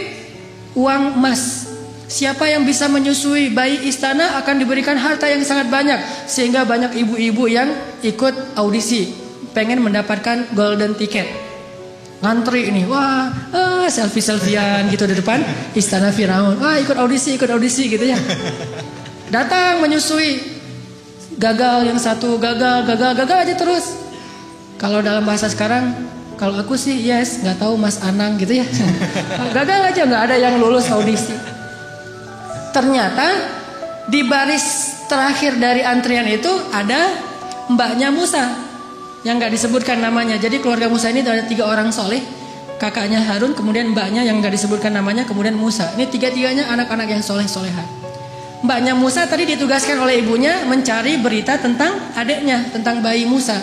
uang emas. Siapa yang bisa menyusui bayi istana akan diberikan harta yang sangat banyak. Sehingga banyak ibu-ibu yang ikut audisi, pengen mendapatkan golden ticket. Ngantri ini, wah, selfie-selfian gitu di depan istana Firaun. Wah, ikut audisi gitu ya. Datang menyusui, gagal yang satu, gagal aja terus. Kalau dalam bahasa sekarang, kalau aku sih yes, nggak tahu Mas Anang gitu ya. Gagal aja, nggak ada yang lulus audisi. Ternyata di baris terakhir dari antrian itu ada mbaknya Musa yang nggak disebutkan namanya. Jadi keluarga Musa ini ada 3 orang soleh, kakaknya Harun, kemudian mbaknya yang nggak disebutkan namanya, kemudian Musa. Ini 3-tiganya anak-anak yang soleh-solehan. Mbaknya Musa tadi ditugaskan oleh ibunya mencari berita tentang adiknya, tentang bayi Musa.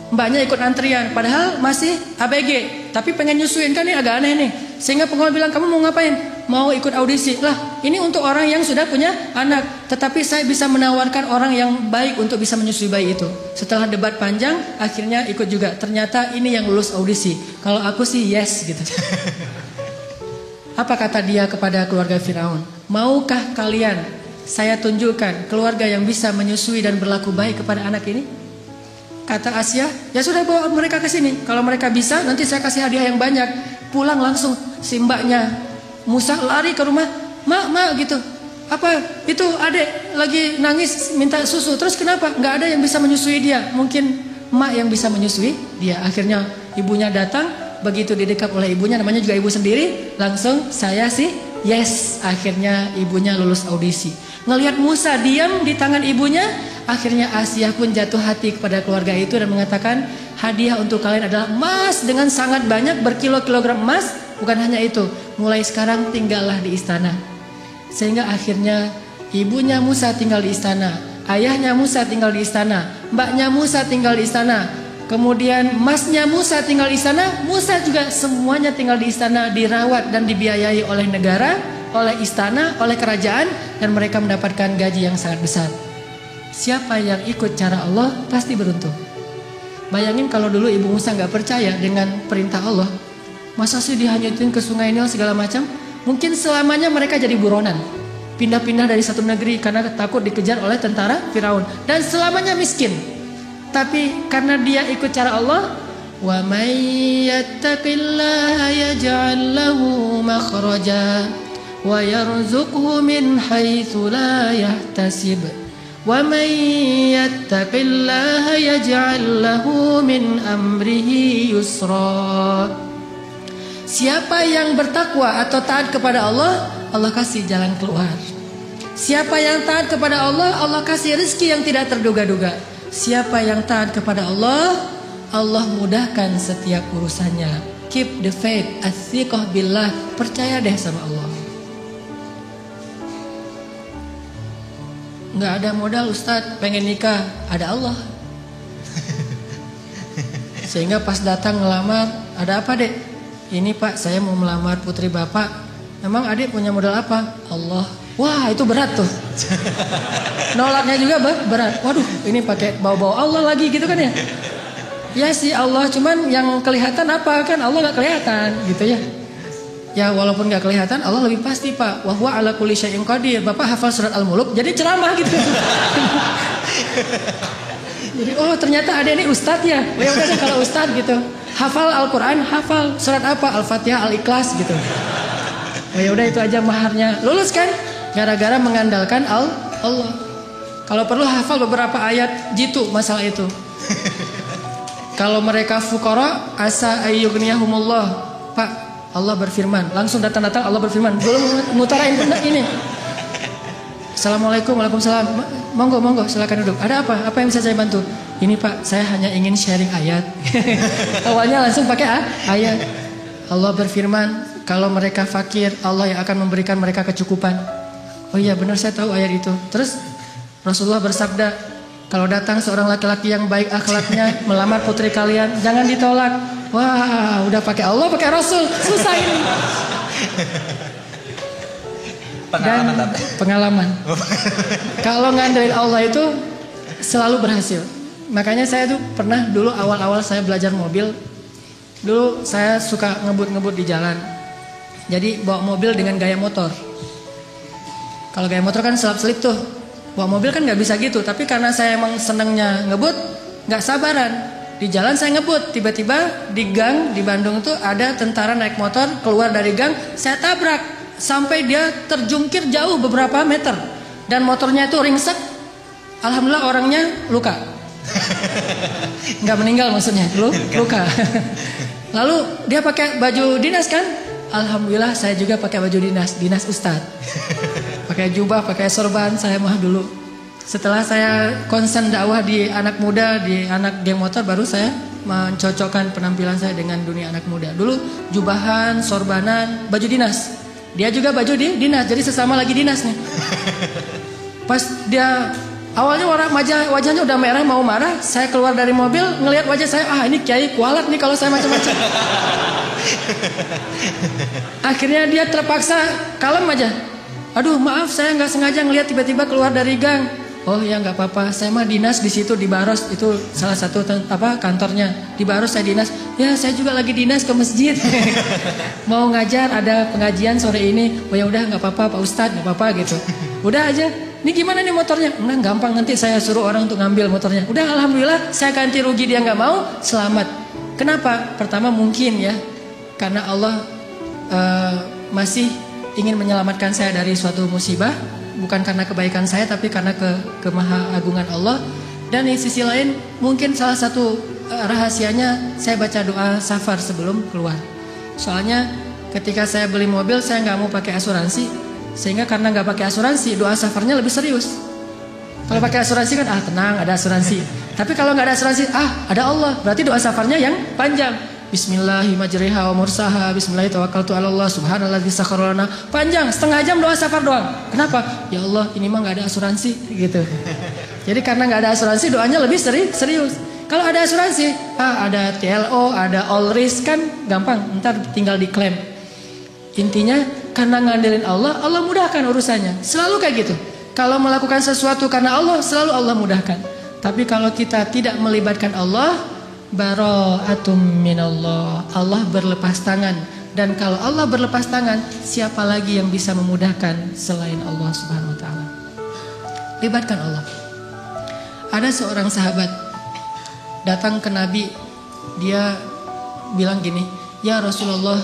Mbaknya ikut antrian, padahal masih ABG, tapi pengen nyusuin, kan ini agak aneh nih. Sehingga pengawal bilang, kamu mau ngapain? Mau ikut audisi. Lah, ini untuk orang yang sudah punya anak, tetapi saya bisa menawarkan orang yang baik untuk bisa menyusui bayi itu. Setelah debat panjang, akhirnya ikut juga. Ternyata ini yang lulus audisi. Kalau aku sih yes gitu. Apa kata dia kepada keluarga Firaun? Maukah kalian saya tunjukkan keluarga yang bisa menyusui dan berlaku baik kepada anak ini? Kata Asia, ya sudah bawa mereka ke sini. Kalau mereka bisa, nanti saya kasih hadiah yang banyak. Pulang langsung si mbaknya Musa lari ke rumah, mak gitu. Apa itu adik lagi nangis minta susu. Terus kenapa? Nggak ada yang bisa menyusui dia. Mungkin mak yang bisa menyusui dia. Akhirnya ibunya datang. Begitu didekap oleh ibunya, namanya juga ibu sendiri, langsung saya sih yes. Akhirnya ibunya lulus audisi. Ngelihat Musa diam di tangan ibunya, akhirnya Asia pun jatuh hati kepada keluarga itu dan mengatakan, hadiah untuk kalian adalah emas dengan sangat banyak, berkilo-kilogram emas. Bukan hanya itu, mulai sekarang tinggallah di istana. Sehingga akhirnya ibunya Musa tinggal di istana, ayahnya Musa tinggal di istana, mbaknya Musa tinggal di istana. Kemudian masnya Musa tinggal di istana, Musa juga semuanya tinggal di istana, dirawat dan dibiayai oleh negara, oleh istana, oleh kerajaan, dan mereka mendapatkan gaji yang sangat besar. Siapa yang ikut cara Allah pasti beruntung. Bayangin kalau dulu ibu Musa nggak percaya dengan perintah Allah, masa sih dihanyutin ke sungai Nil segala macam? Mungkin selamanya mereka jadi buronan, pindah-pindah dari satu negeri karena takut dikejar oleh tentara Firaun, dan selamanya miskin. Tapi karena dia ikut cara Allah, wa may yattaqillaha yaj'al lahu makhraja wa yarzuqhu min haitsu la yahtasib wa may yattaqillaha yaj'al lahu min amrihi yusra. Siapa yang bertakwa atau taat kepada Allah, Allah kasih jalan keluar. Siapa yang taat kepada Allah, Allah kasih rezeki yang tidak terduga-duga. Siapa yang taat kepada Allah, Allah mudahkan setiap urusannya. Keep the faith, athiqah billah, percaya deh sama Allah. Nggak ada modal Ustadz, pengen nikah, ada Allah. Sehingga pas datang ngelamar, ada apa dek? Ini pak, saya mau melamar putri bapak. Emang adik punya modal apa? Allah. Wah itu berat tuh. Nolaknya juga berat. Waduh ini pakai bau-bau Allah lagi gitu kan ya. Ya sih Allah, cuman yang kelihatan apa kan? Allah gak kelihatan gitu ya. Ya walaupun gak kelihatan, Allah lebih pasti pak. Wa huwa ala kulli syai'in qadir. Bapak hafal surat Al-Muluk jadi ceramah gitu. Jadi oh ternyata ada ini ustadz ya. Ya udah deh kalau ustadz gitu. Hafal Al-Quran, hafal surat apa? Al-Fatihah, Al-Ikhlas gitu. Oh ya udah itu aja maharnya. Lulus kan? Gara-gara mengandalkan Allah. Kalau perlu hafal beberapa ayat jitu masalah itu. Kalau mereka fuqara asa ayyughniyahumullah. Pak, Allah berfirman. Langsung datang-datang Allah berfirman. Belum ngutarain ini. Assalamualaikum, waalaikumsalam. Monggo, silakan duduk. Ada apa? Apa yang bisa saya bantu? Ini Pak, saya hanya ingin sharing ayat. Awalnya langsung pakai ayat. Allah berfirman, kalau mereka fakir, Allah yang akan memberikan mereka kecukupan. Oh iya benar saya tahu ayat itu. Terus Rasulullah bersabda, kalau datang seorang laki-laki yang baik akhlaknya melamar putri kalian, jangan ditolak. Wah, udah pakai Allah, pakai Rasul, susah ini. Pengalaman. Kalau ngandelin Allah itu selalu berhasil. Makanya saya tuh pernah dulu awal-awal saya belajar mobil, dulu saya suka ngebut-ngebut di jalan. Jadi bawa mobil dengan gaya motor. Kalau gaya motor kan selap-selip tuh. Bawa mobil kan nggak bisa gitu. Tapi karena saya emang senengnya ngebut, nggak sabaran. Di jalan saya ngebut, tiba-tiba di gang di Bandung tuh ada tentara naik motor keluar dari gang, saya tabrak sampai dia terjungkir jauh beberapa meter. dan motornya itu ringsek. Alhamdulillah orangnya luka. Nggak meninggal maksudnya, luka. Lalu dia pakai baju dinas kan? Alhamdulillah saya juga pakai baju dinas Ustadz. Pakai jubah, pakai sorban, saya mah dulu. Setelah saya konsen dakwah di anak muda, di anak geng motor, baru saya mencocokkan penampilan saya dengan dunia anak muda. Dulu jubahan, sorbanan, baju dinas. Dia juga baju dinas, jadi sesama lagi dinas nih. Pas dia awalnya wajahnya udah merah mau marah, saya keluar dari mobil ngelihat wajah saya, ini kiai kualat nih kalau saya macam-macam. Akhirnya dia terpaksa kalem aja. Aduh maaf saya nggak sengaja ngelihat tiba-tiba keluar dari gang. Oh ya nggak apa-apa, saya mah dinas di situ di Baros, itu salah satu kantornya di Baros saya dinas. Ya saya juga lagi dinas ke masjid. Mau ngajar ada pengajian sore ini. Oh ya udah nggak apa-apa Pak Ustadz, nggak apa-apa gitu. Udah aja. Ini gimana nih motornya? Enggak gampang, nanti saya suruh orang untuk ngambil motornya. Udah alhamdulillah saya ganti rugi, dia nggak mau, selamat. Kenapa? Pertama mungkin ya karena Allah masih ingin menyelamatkan saya dari suatu musibah. Bukan karena kebaikan saya, tapi karena kemahagungan Allah. Dan di sisi lain, mungkin salah satu rahasianya saya baca doa safar sebelum keluar. Soalnya ketika saya beli mobil, saya nggak mau pakai asuransi, sehingga karena nggak pakai asuransi, doa safarnya lebih serius. Kalau pakai asuransi kan tenang ada asuransi. Tapi kalau nggak ada asuransi, ada Allah. Berarti doa safarnya yang panjang. Bismillahirrahmanirrahim wa mursaha bismillahirrahmanirrahim subhanalladzi sakhkhara lana. Panjang, setengah jam doa safar doang. Kenapa? Ya Allah, ini mah enggak ada asuransi gitu. Jadi karena enggak ada asuransi, doanya lebih serius. Kalau ada asuransi, ada TLO, ada all risk kan gampang, ntar tinggal diklaim. Intinya karena ngandelin Allah, Allah mudahkan urusannya. Selalu kayak gitu. Kalau melakukan sesuatu karena Allah, selalu Allah mudahkan. Tapi kalau kita tidak melibatkan Allah, bara'atum minallah, Allah berlepas tangan. Dan kalau Allah berlepas tangan, siapa lagi yang bisa memudahkan selain Allah Subhanahu wa taala? Libatkan Allah. Ada seorang sahabat datang ke Nabi, dia bilang gini, "Ya Rasulullah,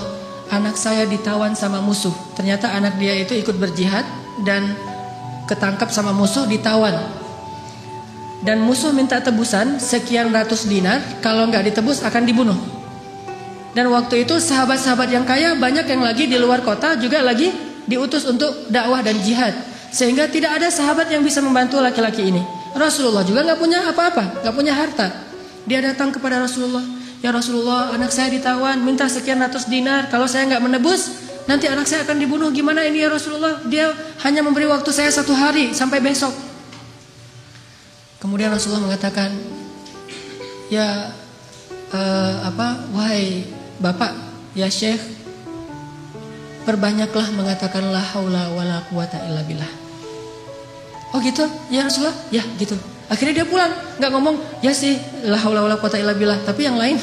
anak saya ditawan sama musuh." Ternyata anak dia itu ikut berjihad dan ketangkap sama musuh, ditawan. Dan musuh minta tebusan sekian ratus dinar, kalau nggak ditebus akan dibunuh. Dan waktu itu sahabat-sahabat yang kaya banyak yang lagi di luar kota juga lagi diutus untuk dakwah dan jihad, sehingga tidak ada sahabat yang bisa membantu laki-laki ini. Rasulullah juga nggak punya apa-apa, nggak punya harta. Dia datang kepada Rasulullah, "Ya Rasulullah, anak saya ditawan, minta sekian ratus dinar, kalau saya nggak menebus nanti anak saya akan dibunuh. Gimana ini ya Rasulullah? Dia hanya memberi waktu saya 1 hari sampai besok." Kemudian Rasulullah mengatakan, "Ya wahai bapak, ya Syekh, perbanyaklah mengatakan la haula wala quwata illa billah." Oh gitu? Ya Rasulullah? Ya gitu. Akhirnya dia pulang, nggak ngomong ya sih la haula wala quwata illa billah, tapi yang lain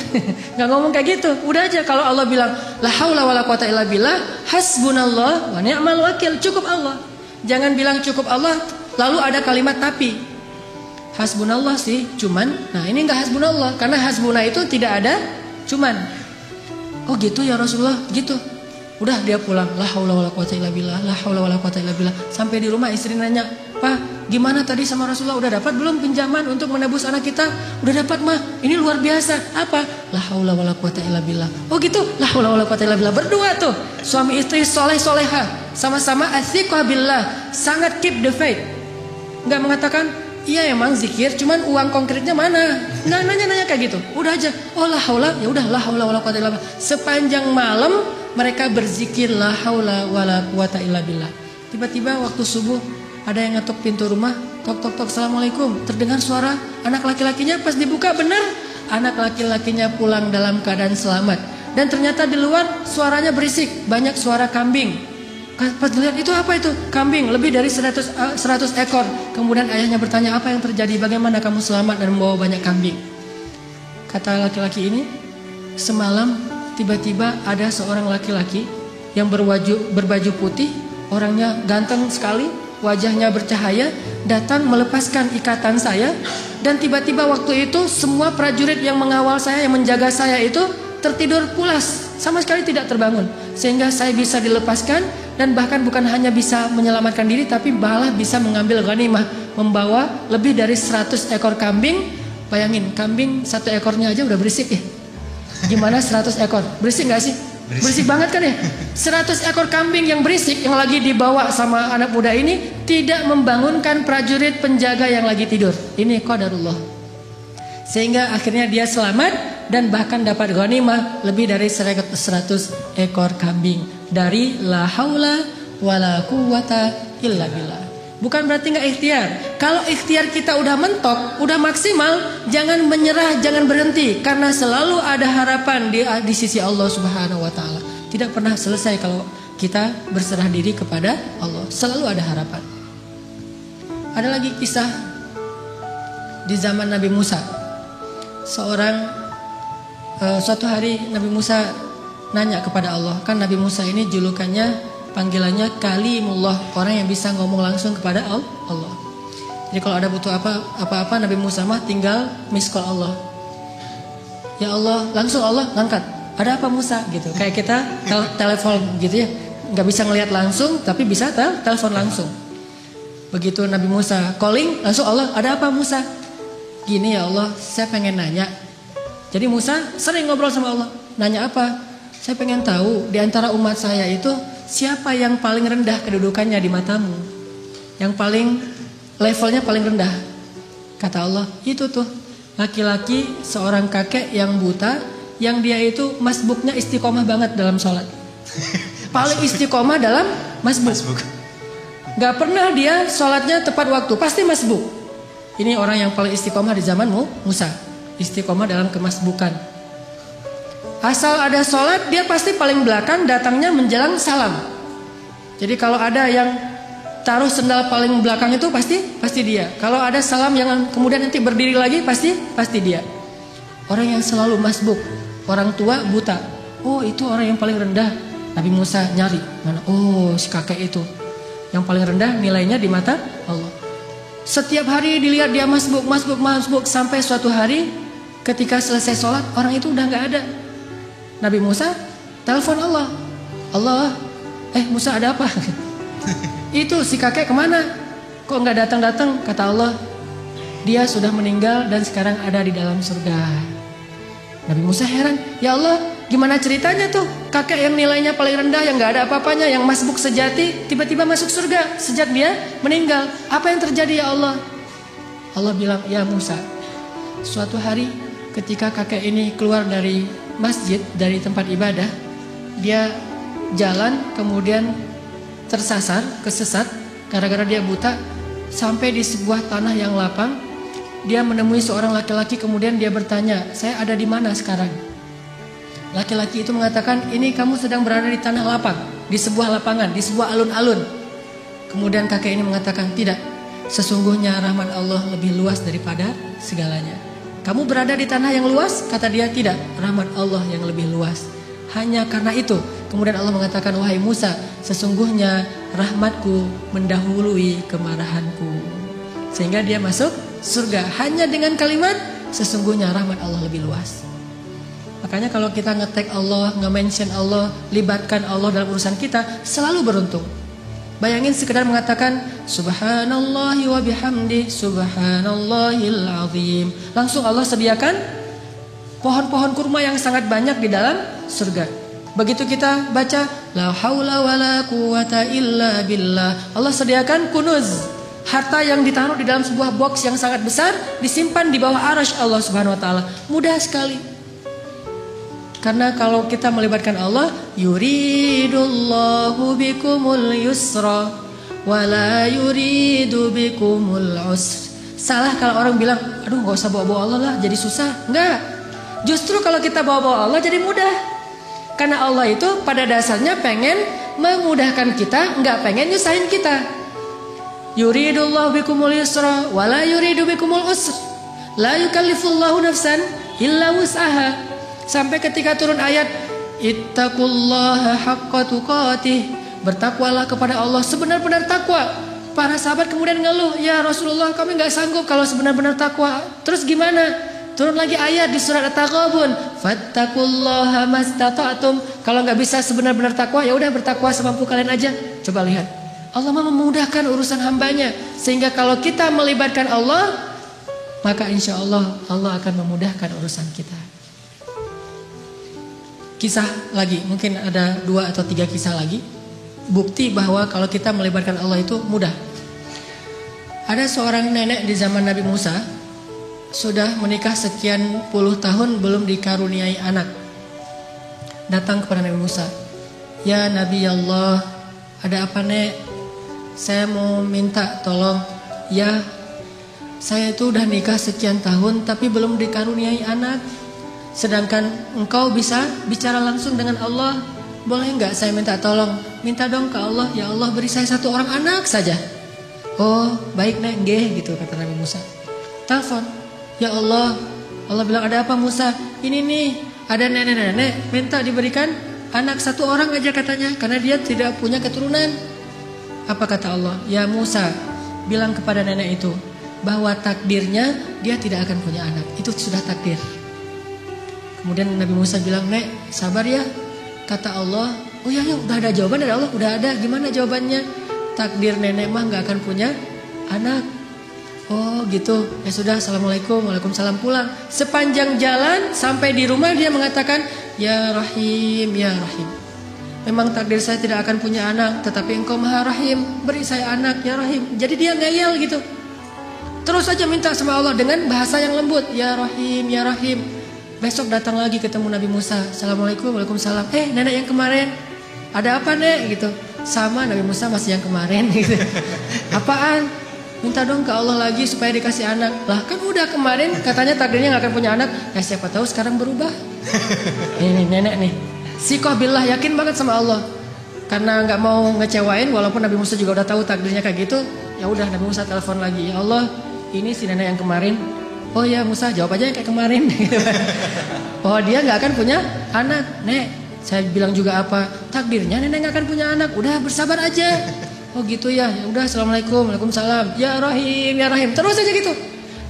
nggak ngomong kayak gitu. Udah aja kalau Allah bilang la haula wala quwata illa billah, hasbunallah wa ni'mal wakil, cukup Allah. Jangan bilang cukup Allah lalu ada kalimat tapi. Hasbunallah sih, cuman, nah ini enggak hasbunallah, karena hasbunah itu tidak ada cuman. Oh gitu ya Rasulullah, gitu. Udah dia pulang, la haula wala quwata illa billah, la haula wala quwata illa billah. Sampai di rumah istri nanya, "Pak, gimana tadi sama Rasulullah, udah dapat belum pinjaman untuk menebus anak kita?" "Udah dapat mah, ini luar biasa." "Apa?" "La haula wala quwata illa billah." "Oh gitu, la haula wala quwata illa billah." Berdua tuh, suami istri soleh-soleha, sama-sama athiqah billah, sangat keep the faith. Enggak mengatakan, "Iya emang zikir, cuman uang konkretnya mana?" Nggak nanya-nanya kayak gitu. Udah aja, oh la haula, ya udah la haula wala quwata illa billah. Sepanjang malam mereka berzikir la haula wala quwata illa billah. Tiba-tiba waktu subuh ada yang ngetok pintu rumah, tok tok tok, "Assalamualaikum." Terdengar suara anak laki-lakinya, pas dibuka benar anak laki-lakinya pulang dalam keadaan selamat. Dan ternyata di luar suaranya berisik, banyak suara kambing. Pas dilihat itu apa itu? Kambing, lebih dari 100 ekor. Kemudian ayahnya bertanya, "Apa yang terjadi? Bagaimana kamu selamat dan membawa banyak kambing?" Kata laki-laki ini, "Semalam tiba-tiba ada seorang laki-laki yang berbaju putih, orangnya ganteng sekali, wajahnya bercahaya, datang melepaskan ikatan saya. Dan tiba-tiba waktu itu semua prajurit yang mengawal saya, yang menjaga saya itu tertidur pulas, sama sekali tidak terbangun. Sehingga saya bisa dilepaskan dan bahkan bukan hanya bisa menyelamatkan diri tapi malah bisa mengambil ghanimah, membawa lebih dari 100 ekor kambing. Bayangin, kambing satu ekornya aja udah berisik ya. Gimana 100 ekor? Berisik gak sih? Berisik banget kan ya? 100 ekor kambing yang berisik yang lagi dibawa sama anak muda ini tidak membangunkan prajurit penjaga yang lagi tidur. Ini qadarullah. Sehingga akhirnya dia selamat dan bahkan dapat ghanimah lebih dari 100 ekor kambing dari la haula wala quwata illa billah. Bukan berarti nggak ikhtiar. Kalau ikhtiar kita udah mentok, udah maksimal, jangan menyerah, jangan berhenti, karena selalu ada harapan di sisi Allah Subhanahu wa taala. Tidak pernah selesai kalau kita berserah diri kepada Allah. Selalu ada harapan. Ada lagi kisah di zaman Nabi Musa. Suatu hari Nabi Musa nanya kepada Allah. Kan Nabi Musa ini julukannya, panggilannya Kalimullah, orang yang bisa ngomong langsung kepada Allah. Jadi kalau ada butuh apa-apa Nabi Musa mah tinggal miss call Allah. Ya Allah, langsung Allah ngangkat. Ada apa Musa gitu. Kayak kita telepon gitu ya. Nggak bisa ngelihat langsung tapi bisa telepon langsung. Begitu Nabi Musa calling, langsung Allah, ada apa Musa? Gini ya Allah, saya pengen nanya. Jadi Musa sering ngobrol sama Allah. Nanya apa? Saya pengen tahu di antara umat saya itu siapa yang paling rendah kedudukannya di matamu? Yang paling levelnya paling rendah. Kata Allah, itu tuh laki-laki seorang kakek yang buta, yang dia itu masbuknya istiqomah banget dalam sholat. Paling istiqomah dalam masbuk. Gak pernah dia sholatnya tepat waktu, pasti masbuk. Ini orang yang paling istiqomah di zaman Musa. Istiqomah dalam kemasbukan. Asal ada sholat, dia pasti paling belakang, datangnya menjelang salam. Jadi kalau ada yang taruh sendal paling belakang itu pasti dia. Kalau ada salam yang kemudian nanti berdiri lagi, pasti dia. Orang yang selalu masbuk. Orang tua buta. Oh, itu orang yang paling rendah. Nabi Musa nyari. Mana? Oh, si kakek itu. Yang paling rendah nilainya di mata Allah. Setiap hari dilihat dia masbuk sampai suatu hari ketika selesai sholat orang itu udah nggak ada. Nabi Musa telepon Allah. Allah, Musa ada apa? Itu si kakek kemana? Kok nggak datang? Kata Allah, dia sudah meninggal dan sekarang ada di dalam surga. Nabi Musa heran, ya Allah, gimana ceritanya tuh kakek yang nilainya paling rendah, yang gak ada apa-apanya, yang masbuk sejati, tiba-tiba masuk surga sejak dia meninggal. Apa yang terjadi ya Allah? Allah bilang, ya Musa, suatu hari ketika kakek ini keluar dari masjid, dari tempat ibadah, dia jalan kemudian kesesat gara-gara dia buta, sampai di sebuah tanah yang lapang. Dia menemui seorang laki-laki, kemudian dia bertanya, saya ada di mana sekarang? Laki-laki itu mengatakan, ini kamu sedang berada di tanah lapang, di sebuah lapangan, di sebuah alun-alun. Kemudian kakek ini mengatakan, tidak, sesungguhnya rahmat Allah lebih luas daripada segalanya. Kamu berada di tanah yang luas? Kata dia, tidak, rahmat Allah yang lebih luas. Hanya karena itu, kemudian Allah mengatakan, wahai Musa, sesungguhnya rahmatku mendahului kemarahanku. Sehingga dia masuk surga hanya dengan kalimat, sesungguhnya rahmat Allah lebih luas. Makanya kalau kita nge-tag Allah, nge-mention Allah, libatkan Allah dalam urusan kita, selalu beruntung. Bayangin sekedar mengatakan subhanallahi wa bihamdi subhanallahil azim, langsung Allah sediakan pohon-pohon kurma yang sangat banyak di dalam surga. Begitu kita baca la haula wala quwata illa billah, Allah sediakan kunuz, harta yang ditaruh di dalam sebuah box yang sangat besar, disimpan di bawah arasy Allah Subhanahu wa taala. Mudah sekali. Karena kalau kita melibatkan Allah, yuridullahu bikumul yusra wa la yuridu bikumul usra. Salah kalau orang bilang, aduh gak usah bawa-bawa Allah lah, jadi susah. Enggak. Justru kalau kita bawa-bawa Allah jadi mudah. Karena Allah itu pada dasarnya pengen memudahkan kita, enggak pengen nyusahin kita. Yuridullahu bikumul yusra wa la yuridu bikumul usra. La yukallifullahu nafsan illa wus'aha. Sampai ketika turun ayat ittaqullaha haqqa tuqatih, bertakwalah kepada Allah sebenar-benar takwa. Para sahabat kemudian ngeluh, ya Rasulullah, kami gak sanggup kalau sebenar-benar takwa. Terus gimana? Turun lagi ayat di surat At-Taghabun, fattaqullaha mastata'tum. Kalau gak bisa sebenar-benar takwa, ya udah bertakwa semampu kalian aja. Coba lihat. Allah memudahkan urusan hambanya. Sehingga kalau kita melibatkan Allah, maka insya Allah Allah akan memudahkan urusan kita. Kisah lagi, mungkin ada 2 atau 3 kisah lagi. Bukti bahwa kalau kita melibatkan Allah itu mudah. Ada seorang nenek di zaman Nabi Musa, sudah menikah sekian puluh tahun belum dikaruniai anak. Datang kepada Nabi Musa, "Ya Nabi Allah, ada apa nek? Saya mau minta tolong. Ya, saya itu udah nikah sekian tahun tapi belum dikaruniai anak. Sedangkan engkau bisa bicara langsung dengan Allah. Boleh nggak saya minta tolong? Minta dong ke Allah, ya Allah beri saya 1 orang anak saja." "Oh baik nek, nggih," gitu kata Nabi Musa. Telepon, "Ya Allah." Allah bilang, "Ada apa Musa?" "Ini nih, ada nenek-nenek minta diberikan anak 1 orang aja katanya, karena dia tidak punya keturunan." Apa kata Allah? "Ya Musa, bilang kepada nenek itu bahwa takdirnya dia tidak akan punya anak. Itu sudah takdir." Kemudian Nabi Musa bilang, "Nek, sabar ya." Kata Allah, "Oh ya, udah ada jawaban dari Allah, udah ada. Gimana jawabannya?" "Takdir nenek mah gak akan punya anak." "Oh gitu, ya sudah, assalamualaikum." Waalaikumsalam, pulang. Sepanjang jalan sampai di rumah dia mengatakan, "Ya Rahim, ya Rahim, memang takdir saya tidak akan punya anak, tetapi engkau maha Rahim, beri saya anak ya Rahim." Jadi dia ngeyel gitu, terus saja minta sama Allah dengan bahasa yang lembut, "Ya Rahim, ya Rahim." Besok datang lagi ketemu Nabi Musa, "Assalamualaikum." "Waalaikumsalam." Nenek yang kemarin, ada apa nek?" gitu. Sama Nabi Musa masih yang kemarin gitu. "Apaan?" "Minta dong ke Allah lagi supaya dikasih anak." "Lah kan udah kemarin katanya takdirnya gak akan punya anak." "Ya siapa tahu sekarang berubah." Ini nenek nih, sikoh billah, yakin banget sama Allah. Karena gak mau ngecewain, walaupun Nabi Musa juga udah tahu takdirnya kayak gitu. Ya udah, Nabi Musa telepon lagi, "Ya Allah, ini si nenek yang kemarin." "Oh ya Musa, jawab aja yang kayak kemarin." "Oh dia gak akan punya anak." "Nek, saya bilang juga apa? Takdirnya nenek gak akan punya anak. Udah bersabar aja." "Oh gitu ya. Ya udah, assalamualaikum." "Waalaikumsalam." "Ya Rahim, ya Rahim." Terus aja gitu.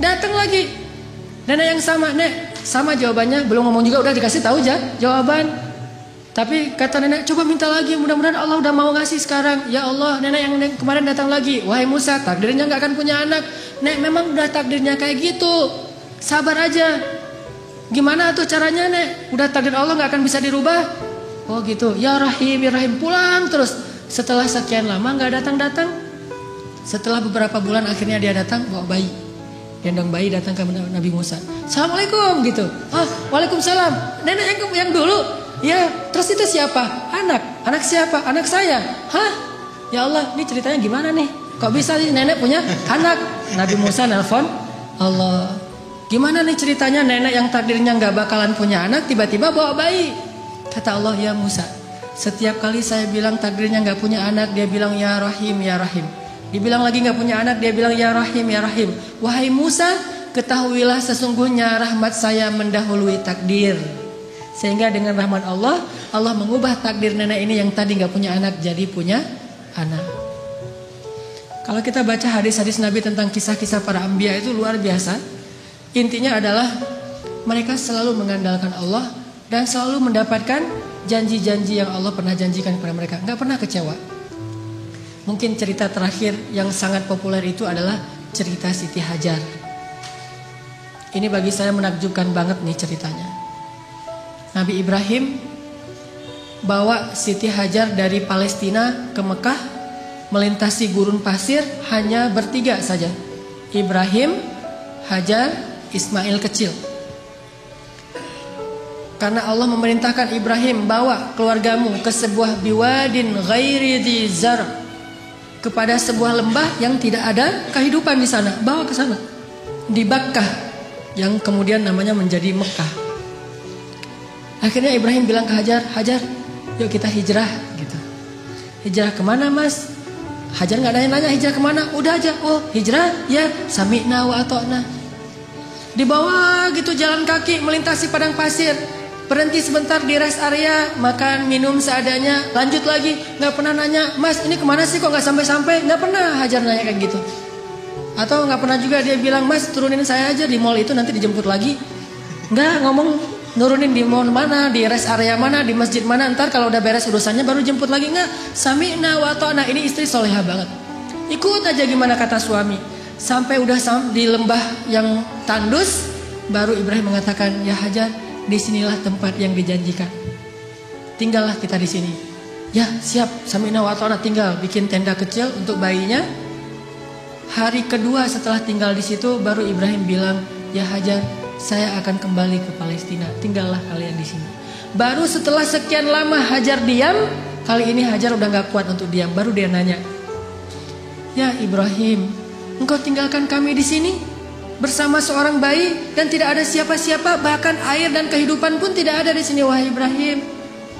Datang lagi nenek yang sama, "Nek, sama jawabannya." Belum ngomong juga udah dikasih tahu aja jawaban. Tapi kata nenek, "Coba minta lagi, mudah-mudahan Allah udah mau ngasih sekarang." "Ya Allah, nenek yang kemarin datang lagi, wahai Musa, takdirnya gak akan punya anak." "Nek, memang udah takdirnya kayak gitu. Sabar aja." "Gimana tuh caranya nek? Udah takdir Allah gak akan bisa dirubah." "Oh gitu, ya Rahim, ya Rahim." Pulang terus. Setelah sekian lama gak datang-datang. Setelah beberapa bulan akhirnya dia datang bawa bayi. Gendong bayi datang ke Nabi Musa. "Assalamualaikum," gitu. "Oh waalaikumsalam. Nenek yang dulu." "Ya, terus itu siapa?" "Anak. Anak siapa?" "Anak saya." "Hah? Ya Allah, ini ceritanya gimana nih? Kok bisa nih nenek punya anak?" Nabi Musa nelpon Allah. "Gimana nih ceritanya nenek yang takdirnya gak bakalan punya anak tiba-tiba bawa bayi?" Kata Allah, "Ya Musa, setiap kali saya bilang takdirnya gak punya anak, dia bilang ya Rahim, ya Rahim. Dibilang lagi gak punya anak, dia bilang ya Rahim, ya Rahim. Wahai Musa, ketahuilah sesungguhnya rahmat saya mendahului takdir." Sehingga dengan rahmat Allah, Allah mengubah takdir nenek ini yang tadi gak punya anak jadi punya anak. Kalau kita baca hadis-hadis Nabi tentang kisah-kisah para anbiya itu luar biasa. Intinya adalah mereka selalu mengandalkan Allah dan selalu mendapatkan janji-janji yang Allah pernah janjikan kepada mereka. Gak pernah kecewa. Mungkin cerita terakhir yang sangat populer itu adalah cerita Siti Hajar. Ini bagi saya menakjubkan banget nih ceritanya. Nabi Ibrahim bawa Siti Hajar dari Palestina ke Mekah, melintasi gurun pasir hanya bertiga saja. Ibrahim, Hajar, Ismail kecil. Karena Allah memerintahkan Ibrahim, bawa keluargamu ke sebuah biwadin ghairi dzi zar, kepada sebuah lembah yang tidak ada kehidupan di sana. Bawa ke sana, di Bakkah, yang kemudian namanya menjadi Mekah. Akhirnya Ibrahim bilang ke Hajar, "Hajar, yuk kita hijrah." Gitu. "Hijrah kemana mas?" Hajar nggak nanya-nanya hijrah kemana, udah aja, "Oh hijrah, ya sami'na wa ata'na." Di bawah gitu jalan kaki melintasi padang pasir, berhenti sebentar di rest area, makan minum seadanya, lanjut lagi. Nggak pernah nanya, "Mas ini kemana sih kok nggak sampai-sampai?" Nggak pernah Hajar nanya kayak gitu. Atau nggak pernah juga dia bilang, "Mas turunin saya aja di mall itu nanti dijemput lagi." Nggak ngomong nurunin di mall mana, di rest area mana, di masjid mana. Ntar kalau udah beres urusannya baru jemput lagi. Enggak, sami'na wa ta'na. Ini istri soleha banget. Ikut aja gimana kata suami. Sampai udah di lembah yang tandus, baru Ibrahim mengatakan, ya Hajar, disinilah tempat yang dijanjikan. Tinggallah kita di sini. Ya siap, sami'na wa ta'na. Tinggal bikin tenda kecil untuk bayinya. Hari kedua setelah tinggal di situ, baru Ibrahim bilang, ya Hajar, saya akan kembali ke Palestina. Tinggallah kalian di sini. Baru setelah sekian lama Hajar diam, kali ini Hajar udah gak kuat untuk diam. Baru dia nanya, ya Ibrahim, engkau tinggalkan kami di sini bersama seorang bayi dan tidak ada siapa-siapa, bahkan air dan kehidupan pun tidak ada di sini, wahai Ibrahim.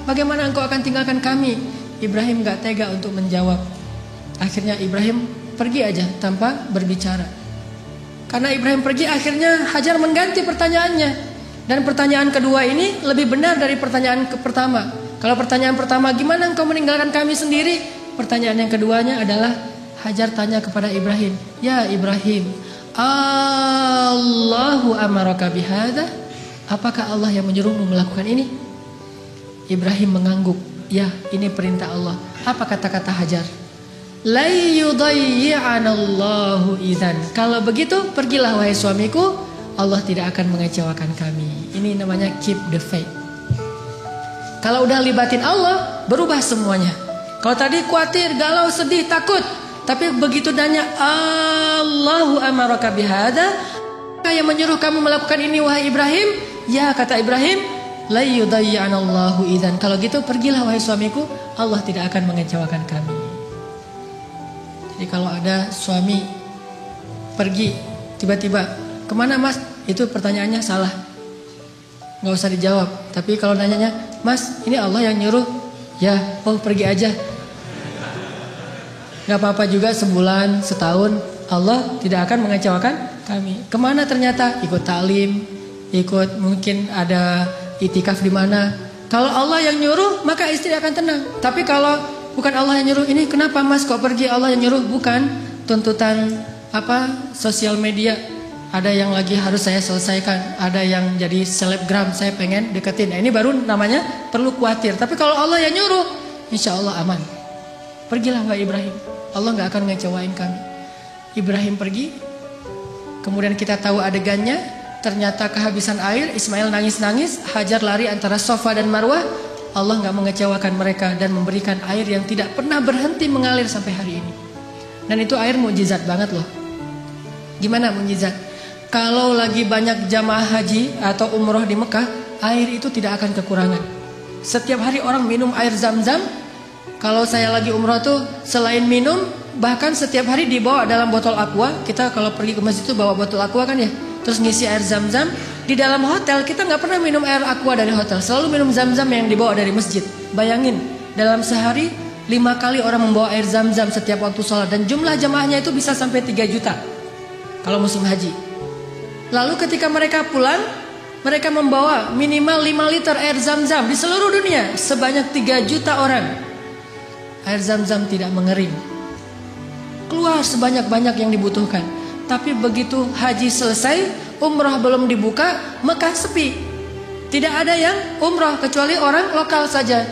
Bagaimana engkau akan tinggalkan kami? Ibrahim gak tega untuk menjawab. Akhirnya Ibrahim pergi aja tanpa berbicara. Karena Ibrahim pergi, akhirnya Hajar mengganti pertanyaannya. Dan pertanyaan kedua ini lebih benar dari pertanyaan pertama. Kalau pertanyaan pertama, gimana engkau meninggalkan kami sendiri? Pertanyaan yang keduanya adalah, Hajar tanya kepada Ibrahim, ya Ibrahim, Allahu amaraka bihada? Apakah Allah yang menyuruhmu melakukan ini? Ibrahim mengangguk, ya ini perintah Allah. Apa kata-kata Hajar? La yudayyi'anallahu idzan. Kalau begitu pergilah wahai suamiku, Allah tidak akan mengecewakan kami. Ini namanya keep the faith. Kalau udah libatin Allah, berubah semuanya. Kalau tadi khawatir, galau, sedih, takut, tapi begitu nanya Allahu amaraka bihada, yang menyuruh kamu melakukan ini wahai Ibrahim? Ya kata Ibrahim, la yudayyi'anallahu idzan. Kalau gitu pergilah wahai suamiku, Allah tidak akan mengecewakan kami. Jadi kalau ada suami pergi tiba-tiba, kemana mas? Itu pertanyaannya salah, nggak usah dijawab. Tapi kalau nanyanya, mas ini Allah yang nyuruh, ya oh pergi aja. Nggak apa-apa juga sebulan, setahun, Allah tidak akan mengecewakan kami. Kemana ternyata? Ikut taklim, ikut mungkin ada itikaf di mana. Kalau Allah yang nyuruh, maka istri akan tenang. Tapi kalau bukan Allah yang nyuruh, ini kenapa mas kok pergi, Allah yang nyuruh? Bukan, tuntutan sosial media. Ada yang lagi harus saya selesaikan, ada yang jadi selebgram, saya pengen deketin. Nah, ini baru namanya perlu khawatir. Tapi kalau Allah yang nyuruh, insya Allah aman. Pergilah wahai Ibrahim, Allah gak akan ngecewain kami. Ibrahim pergi, kemudian kita tahu adegannya. Ternyata kehabisan air, Ismail nangis-nangis, Hajar lari antara Safa dan Marwah. Allah gak mengecewakan mereka dan memberikan air yang tidak pernah berhenti mengalir sampai hari ini. Dan itu air mukjizat banget loh. Gimana mukjizat? Kalau lagi banyak jamaah haji atau umroh di Mekah, air itu tidak akan kekurangan. Setiap hari orang minum air Zam-Zam. Kalau saya lagi umroh tuh selain minum, bahkan setiap hari dibawa dalam botol aqua. Kita kalau pergi ke masjid itu bawa botol aqua kan ya, terus ngisi air Zam-Zam. Di dalam hotel kita nggak pernah minum air aqua dari hotel, selalu minum Zam-Zam yang dibawa dari masjid. Bayangin, dalam sehari 5 kali orang membawa air Zam-Zam setiap waktu sholat. Dan jumlah jamaahnya itu bisa sampai 3 juta kalau musim haji. Lalu ketika mereka pulang, mereka membawa minimal 5 liter air Zam-Zam di seluruh dunia, sebanyak 3 juta orang. Air Zam-Zam tidak mengering, keluar sebanyak-banyak yang dibutuhkan. Tapi begitu haji selesai, umrah belum dibuka, Mekah sepi. Tidak ada yang umrah kecuali orang lokal saja.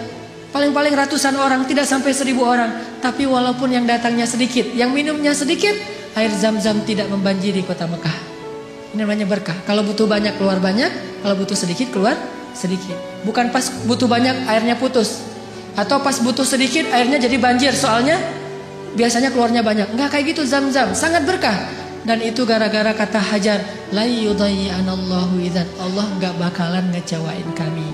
Paling-paling ratusan orang, tidak sampai 1000 orang. Tapi walaupun yang datangnya sedikit, yang minumnya sedikit, air Zam-Zam tidak membanjiri kota Mekah. Ini namanya berkah. Kalau butuh banyak keluar banyak, kalau butuh sedikit keluar sedikit. Bukan pas butuh banyak airnya putus, atau pas butuh sedikit airnya jadi banjir. Soalnya biasanya keluarnya banyak. Enggak kayak gitu Zam-Zam, sangat berkah. Dan itu gara-gara kata Hajar, la yudayyi'anallahu idzan. Allah enggak bakalan ngecewain kami.